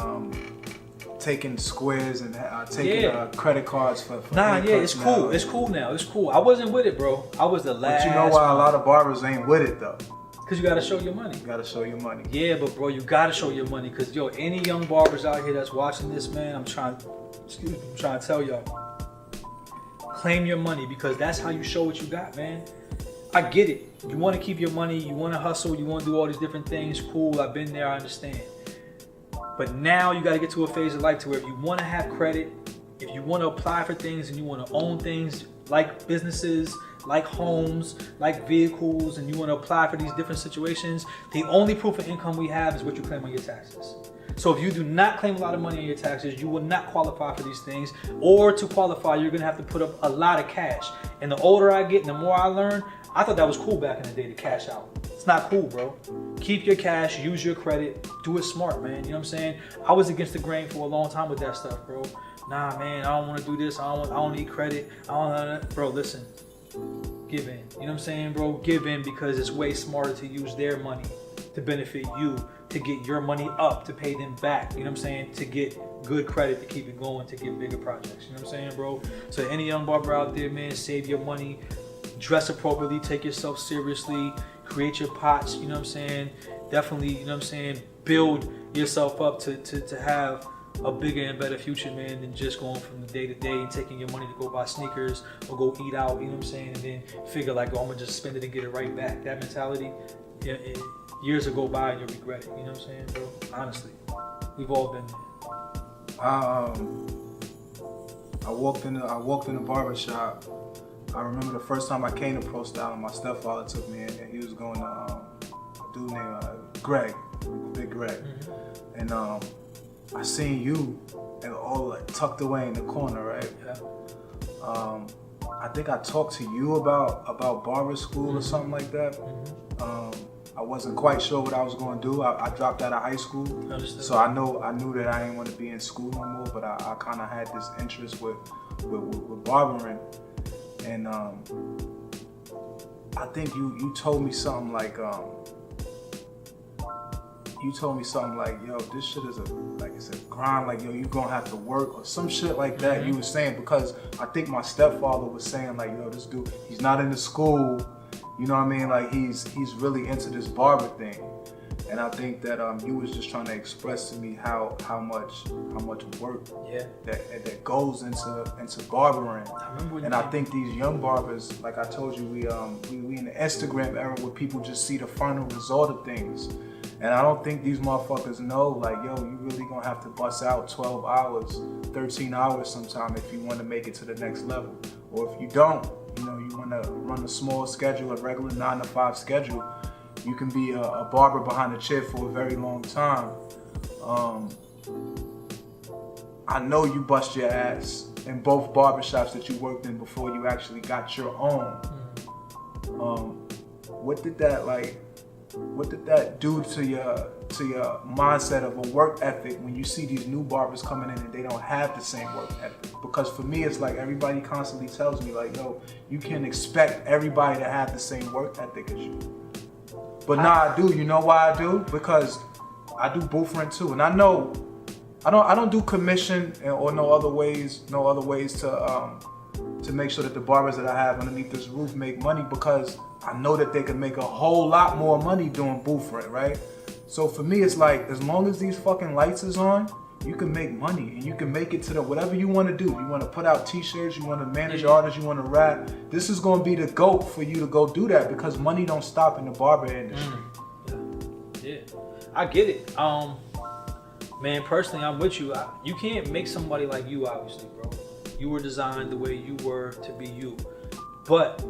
taking squares and taking credit cards for it's cool. Now? It's cool now. It's cool. I wasn't with it, bro. I was the last. But you know why a lot of barbers ain't with it though? Because you gotta show your money. You gotta show your money. Yeah, but bro, you gotta show your money. Because yo, any young barbers out here that's watching this, man, I'm trying to tell y'all, claim your money, because that's how you show what you got, man. I get it. You want to keep your money, you want to hustle, you want to do all these different things. Cool, I've been there, I understand. But now you got to get to a phase of life to where if you want to have credit, if you want to apply for things and you want to own things like businesses, like homes, like vehicles, and you want to apply for these different situations, the only proof of income we have is what you claim on your taxes. So if you do not claim a lot of money on your taxes, you will not qualify for these things. Or to qualify, you're going to have to put up a lot of cash. And the older I get and the more I learn, I thought that was cool back in the day to cash out. It's not cool, bro. Keep your cash, use your credit, do it smart, man. You know what I'm saying? I was against the grain for a long time with that stuff, bro. Nah, man, I don't want to do this. I don't need credit. Bro, listen. Give in. You know what I'm saying, bro? Give in, because it's way smarter to use their money to benefit you, to get your money up, to pay them back. You know what I'm saying? To get good credit, to keep it going, to get bigger projects. You know what I'm saying, bro? So any young barber out there, man, save your money, dress appropriately, take yourself seriously, create your pots. You know what I'm saying? Definitely, you know what I'm saying? Build yourself up to have a bigger and better future, man, than just going from the day to day and taking your money to go buy sneakers or go eat out, you know what I'm saying? And then figure like, oh, I'm gonna just spend it and get it right back. That mentality, years will go by and you'll regret it. You know what I'm saying, bro? Honestly, we've all been there. I walked in the barber shop. I remember the first time I came to Pro Style, my stepfather took me in, and he was going to dude named Greg, Big Greg. Mm-hmm. And I seen you and all like tucked away in the corner, right? Yeah. I think I talked to you about barber school or something like that. I wasn't quite sure what I was going to do. I dropped out of high school, so I knew that I didn't want to be in school no more. But I kind of had this interest with barbering, and I think you told me something like yo, this shit is a grind, like yo, you gonna have to work or some shit like that. You were saying, because I think my stepfather was saying like, yo, this dude, he's not into school, you know what I mean? Like he's really into this barber thing. And I think that you was just trying to express to me how much work that goes into barbering. I think these young barbers, like I told you, we in the Instagram era where people just see the final result of things. And I don't think these motherfuckers know, like, yo, you really gonna have to bust out 12 hours, 13 hours sometime if you wanna make it to the next level. Or if you don't, you know, you wanna run a small schedule, a regular 9 to 5 schedule, you can be a barber behind a chair for a very long time. I know you bust your ass in both barbershops that you worked in before you actually got your own. What did that do to your mindset of a work ethic when you see these new barbers coming in and they don't have the same work ethic? Because for me, it's like everybody constantly tells me like, yo, you can expect everybody to have the same work ethic as you. But I do. You know why I do? Because I do bullfriend too, and I know I don't do commission or no other ways to make sure that the barbers that I have underneath this roof make money, because I know that they can make a whole lot more money doing bullfriend, right? So for me, it's like, as long as these fucking lights is on, you can make money and you can make it to the whatever you want to do. You want to put out t-shirts, you want to manage artists, you want to rap. This is going to be the GOAT for you to go do that, because money don't stop in the barber industry. Yeah, I get it. Man, personally, I'm with you. You can't make somebody like you, obviously, bro. You were designed the way you were to be you. But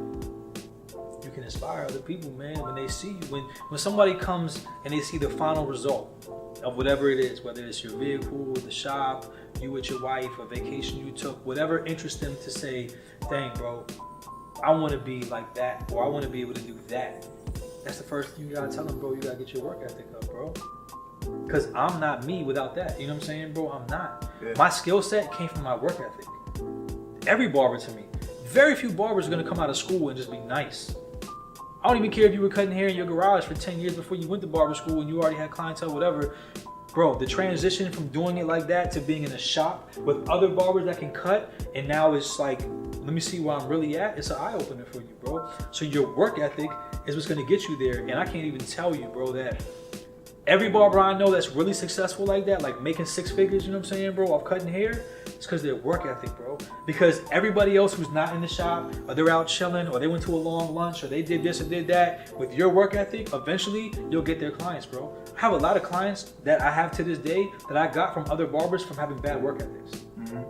you can inspire other people, man, when they see you. When somebody comes and they see the final result of whatever it is, whether it's your vehicle, the shop, you with your wife, a vacation you took, whatever interests them to say, dang, bro, I want to be like that, or I want to be able to do that. That's the first thing you got to tell them, bro. You got to get your work ethic up, bro. Because I'm not me without that. You know what I'm saying, bro? I'm not. Yeah. My skill set came from my work ethic. Every barber to me. Very few barbers are going to come out of school and just be nice. I don't even care if you were cutting hair in your garage for 10 years before you went to barber school and you already had clientele, whatever. Bro, the transition from doing it like that to being in a shop with other barbers that can cut, and now it's like, let me see where I'm really at. It's an eye-opener for you, bro. So your work ethic is what's going to get you there. And I can't even tell you, bro, that every barber I know that's really successful like that, like making 6 figures, you know what I'm saying, bro, off cutting hair, it's because their work ethic, bro. Because everybody else who's not in the shop, or they're out chilling, or they went to a long lunch, or they did this or did that, with your work ethic, eventually you'll get their clients, bro. I have a lot of clients that I have to this day that I got from other barbers from having bad work ethics. Mm-hmm.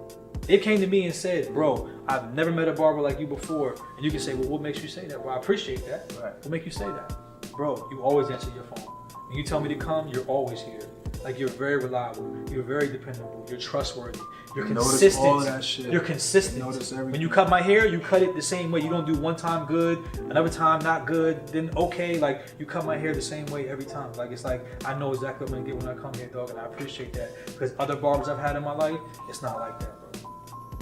They came to me and said, bro, I've never met a barber like you before. And you can say, well, what makes you say that? Well, I appreciate that. Right. What makes you say that? Bro, you always answer your phone. When you tell me to come, you're always here. Like, you're very reliable. You're very dependable. You're trustworthy. You're consistent. All of that shit. You're consistent. Notice everything. When you cut my hair, you cut it the same way. You don't do one time good, another time not good, then okay. Like, you cut my hair the same way every time. Like, it's like, I know exactly what I'm gonna get when I come here, dog, and I appreciate that. Because other barbers I've had in my life, it's not like that, bro.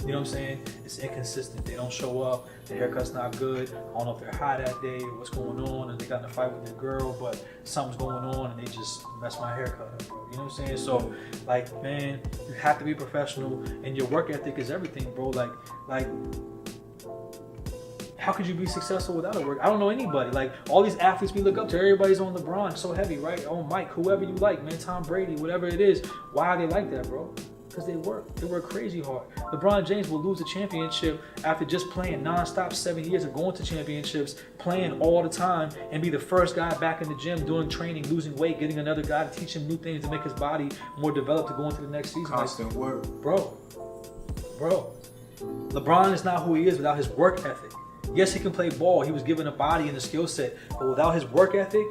You know what I'm saying? It's inconsistent. They don't show up. The haircut's not good. I don't know if they're high that day or what's going on, and they got in a fight with their girl, but something's going on and they just mess my haircut up, bro. You know what I'm saying? So, like, man, you have to be professional, and your work ethic is everything, bro. Like, how could you be successful without a work? I don't know anybody. Like, all these athletes we look up to, everybody's on LeBron, so heavy, right? On Mike, whoever you like, man, Tom Brady, whatever it is. Why are they like that, bro? Because they work crazy hard. LeBron James will lose a championship after just playing nonstop 7 years of going to championships, playing all the time, and be the first guy back in the gym doing training, losing weight, getting another guy to teach him new things to make his body more developed to go into the next season. Constant work. Bro. LeBron is not who he is without his work ethic. Yes, he can play ball. He was given a body and a skill set, but without his work ethic,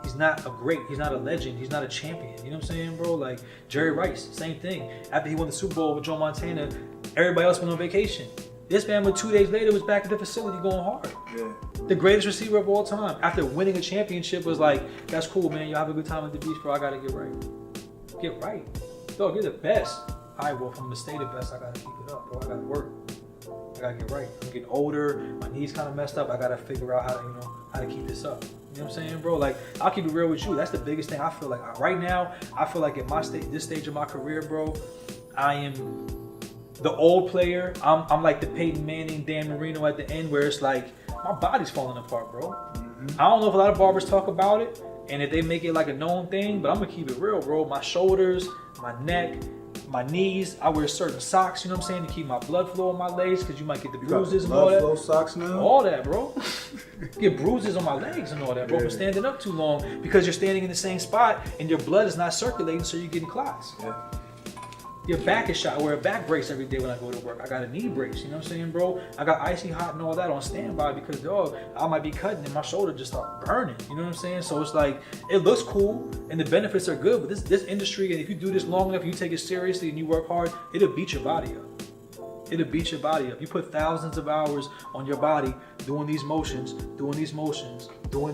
he's not a great, he's not a legend, he's not a champion. You know what I'm saying, bro? Like Jerry Rice, same thing. After he won the Super Bowl with Joe Montana, everybody else went on vacation. This man, 2 days later, was back at the facility going hard. Yeah. The greatest receiver of all time. After winning a championship, was like, that's cool, man. You have a good time at the beach, bro. I gotta get right. Get right. Dog, you're the best. All right, well, if I'm gonna stay the best, I gotta keep it up, bro. I gotta work. I gotta get right. I'm getting older. My knees kind of messed up. I gotta figure out how to keep this up. You know what I'm saying, bro? Like, I'll keep it real with you. That's the biggest thing I feel like. Right now, I feel like at this stage of my career, bro, I am the old player. I'm like the Peyton Manning, Dan Marino at the end, where it's like my body's falling apart, bro. I don't know if a lot of barbers talk about it and if they make it like a known thing, but I'm gonna keep it real, bro. My shoulders, my neck, my knees, I wear certain socks, you know what I'm saying, to keep my blood flow in my legs, because you might get the bruises and all that. Blood flow socks now? All that, bro. Get bruises on my legs and all that, bro, for standing up too long, because you're standing in the same spot and your blood is not circulating, so you're getting clots. Yeah. Your back is shot. I wear a back brace every day when I go to work. I got a knee brace, you know what I'm saying, bro? I got icy hot and all that on standby because, dog, I might be cutting and my shoulder just start burning, you know what I'm saying? So it's like, it looks cool and the benefits are good, but this industry, and if you do this long enough, you take it seriously and you work hard, it'll beat your body up. It'll beat your body up. You put thousands of hours on your body doing these motions, doing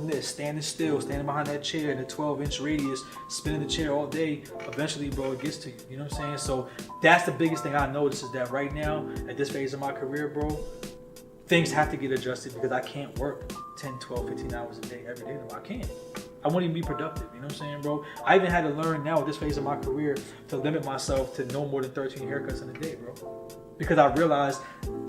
this, standing still, standing behind that chair in a 12-inch radius, spinning the chair all day. Eventually, bro, it gets to you. You know what I'm saying? So that's the biggest thing I notice, is that right now, at this phase of my career, bro, things have to get adjusted, because I can't work 10, 12, 15 hours a day every day. No, I can't. I won't even be productive, you know what I'm saying, bro? I even had to learn now at this phase of my career to limit myself to no more than 13 haircuts in a day, bro. Because I realized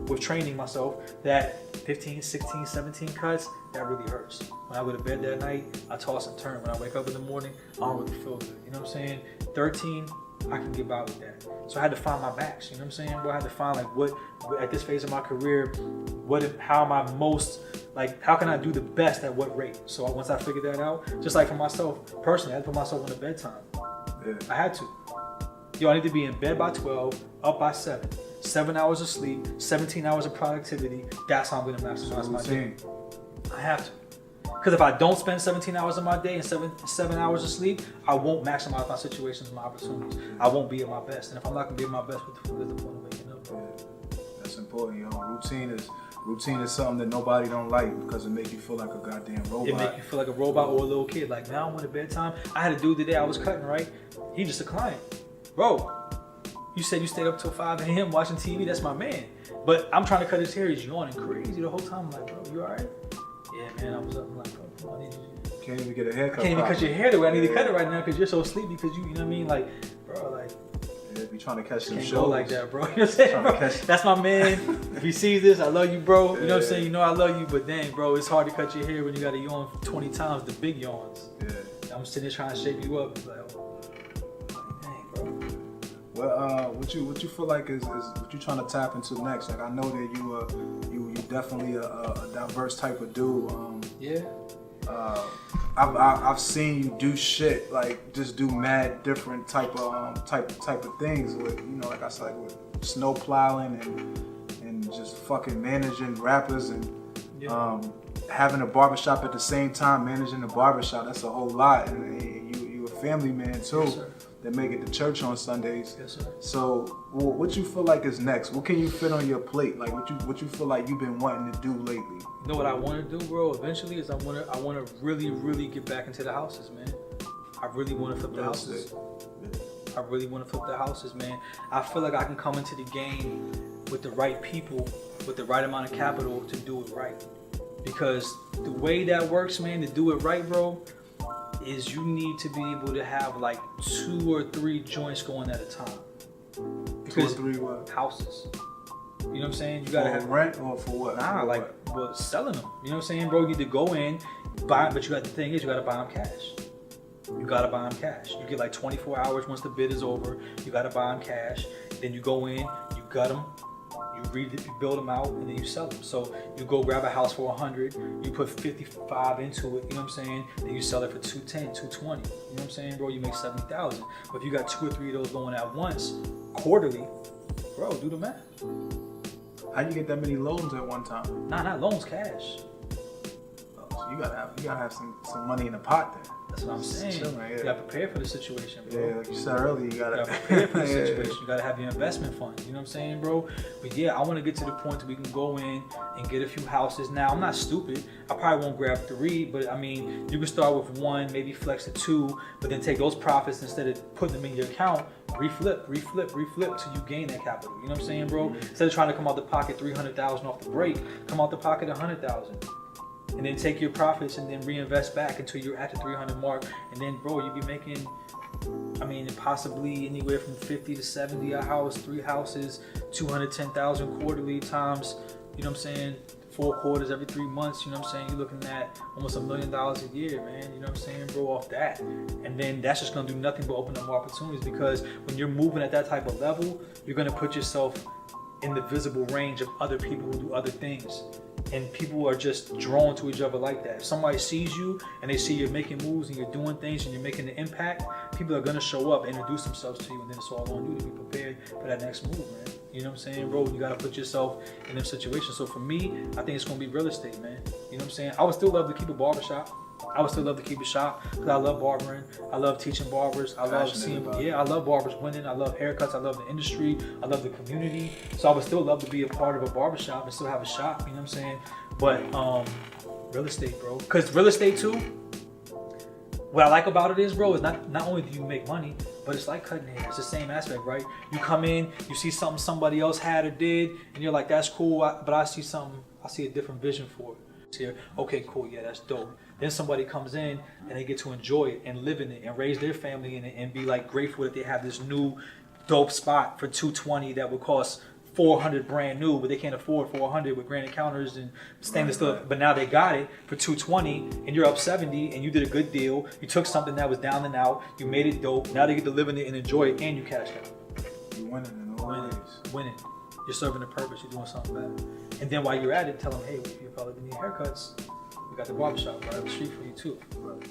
with training myself that 15, 16, 17 cuts, that really hurts. When I go to bed that night, I toss and turn. When I wake up in the morning, I don't really feel good. You know what I'm saying? 13, I can get by with that. So I had to find my max, you know what I'm saying, bro? I had to find like what at this phase of my career, how am I most, like, how can I do the best at what rate? So once I figured that out, just like for myself, personally, I had to put myself on a bedtime. Yeah. I had to. Yo, I need to be in bed by 12, up by 7. 7 hours of sleep, 17 hours of productivity. That's how I'm gonna maximize my day. I have to. Because if I don't spend 17 hours of my day and seven hours of sleep, I won't maximize my situations and my opportunities. I won't be at my best. And if I'm not gonna be at my best, what's the point of waking up? Yeah. That's important, yo. Routine is something that nobody don't like, because it make you feel like a goddamn robot. It make you feel like a robot or a little kid. Like, now I'm on a bedtime. I had a dude today I was cutting, right? He just a client. Bro, you said you stayed up till 5 a.m. watching TV. That's my man. But I'm trying to cut his hair. He's yawning crazy the whole time. I'm like, bro, you all right? Yeah, man, I was up. I'm like, bro, come on, can't even get a haircut. Can't even cut your hair the way I need to cut it right now, because you're so sleepy, because you know what I mean? Like, bro, like. Yeah, be trying to catch some shows. shows. Go like that, bro. You know what I'm saying, bro? That's my man. If he sees this, I love you, bro. You know what I'm saying? You know I love you, but dang, bro, it's hard to cut your hair when you got to yawn 20 times, the big yawns. Yeah. I'm sitting there trying to shape you up. Like, oh, dang, bro. Well, what you feel like is what you trying to tap into next? Like, I know that you definitely a diverse type of dude. Yeah. I've seen you do shit, like just do mad different type of things with, you know, like I said, like with snow plowing and just fucking managing rappers and having a barbershop at the same time, managing a barbershop. That's a whole lot, and you a family man too. Yes, sir. That make it to church on Sundays. Yes, sir. So, what you feel like is next? What can you fit on your plate? Like, what you feel like you've been wanting to do lately? You know what I want to do, bro? Eventually, is I want to really get back into the houses, man. I really want to flip the houses. I really want to flip the houses, man. I feel like I can come into the game with the right people, with the right amount of capital to do it right. Because the way that works, man, to do it right, bro, is you need to be able to have like 2 or 3 joints going at a time. Because 2 or 3 what? Houses. You know what I'm saying? You gotta have rent or for what? Nah, like well, selling them. You know what I'm saying, bro? You need to go in, buy, but the thing is, you gotta buy them cash. You gotta buy them cash. You get like 24 hours once the bid is over. You gotta buy them cash. Then you go in, you gut them. You build them out, and then you sell them. So you go grab a house for 100, you put 55 into it, you know what I'm saying? Then you sell it for 210, 220. You know what I'm saying, bro? You make 70,000. But if you got 2 or 3 of those going at once, quarterly, bro, do the math. How you get that many loans at one time? Nah, not loans, cash. Oh, so you gotta have some money in the pot there. That's what I'm saying. Chilling, You gotta prepare for the situation, bro. Yeah, like you said earlier, you gotta prepare for the situation. You gotta have your investment fund. You know what I'm saying, bro? But yeah, I want to get to the point that we can go in and get a few houses. Now, I'm not stupid. I probably won't grab 3, but I mean, you can start with 1, maybe flex to 2, but then take those profits instead of putting them in your account. Reflip till you gain that capital. You know what I'm saying, bro? Instead of trying to come out the pocket 300,000 off the break, come out the pocket 100,000. And then take your profits and then reinvest back until you're at the 300 mark. And then, bro, you be making, I mean, possibly anywhere from 50 to 70 a house, 3 houses, 210,000 quarterly times, you know what I'm saying, 4 quarters every 3 months, you know what I'm saying? You're looking at almost $1 million a year, man, you know what I'm saying, bro, off that. And then that's just gonna do nothing but open up more opportunities, because when you're moving at that type of level, you're gonna put yourself in the visible range of other people who do other things. And people are just drawn to each other like that. If somebody sees you and they see you're making moves and you're doing things and you're making an impact, people are gonna show up and introduce themselves to you, and then it's all on you to be prepared for that next move, man. You know what I'm saying, bro? You gotta put yourself in them situations. So for me, I think it's gonna be real estate, man. You know what I'm saying? I would still love to keep a barbershop. I would still love to keep a shop because I love barbering. I love teaching barbers. I love seeing, I love barbers winning. I love haircuts. I love the industry. I love the community. So I would still love to be a part of a barbershop and still have a shop, you know what I'm saying? But real estate, bro. Because real estate too, what I like about it is, bro, is not only do you make money, but it's like cutting hair. It's the same aspect, right? You come in, you see something somebody else had or did, and you're like, that's cool, but I see something, I see a different vision for it. Here, okay, cool, yeah, that's dope. Then somebody comes in and they get to enjoy it and live in it and raise their family in it and be like grateful that they have this new dope spot for $220 that would cost $400 brand new, but they can't afford $400 with granite counters and stainless steel. But now they got it for $220 and you're up $70 and you did a good deal. You took something that was down and out, you made it dope. Now they get to live in it and enjoy it, and you cashed out. You're winning in all ways. Winning. You're serving a purpose. You're doing something better. And then while you're at it, tell them, hey, if you probably need haircuts, we got the barbershop right up the street for you too. Right.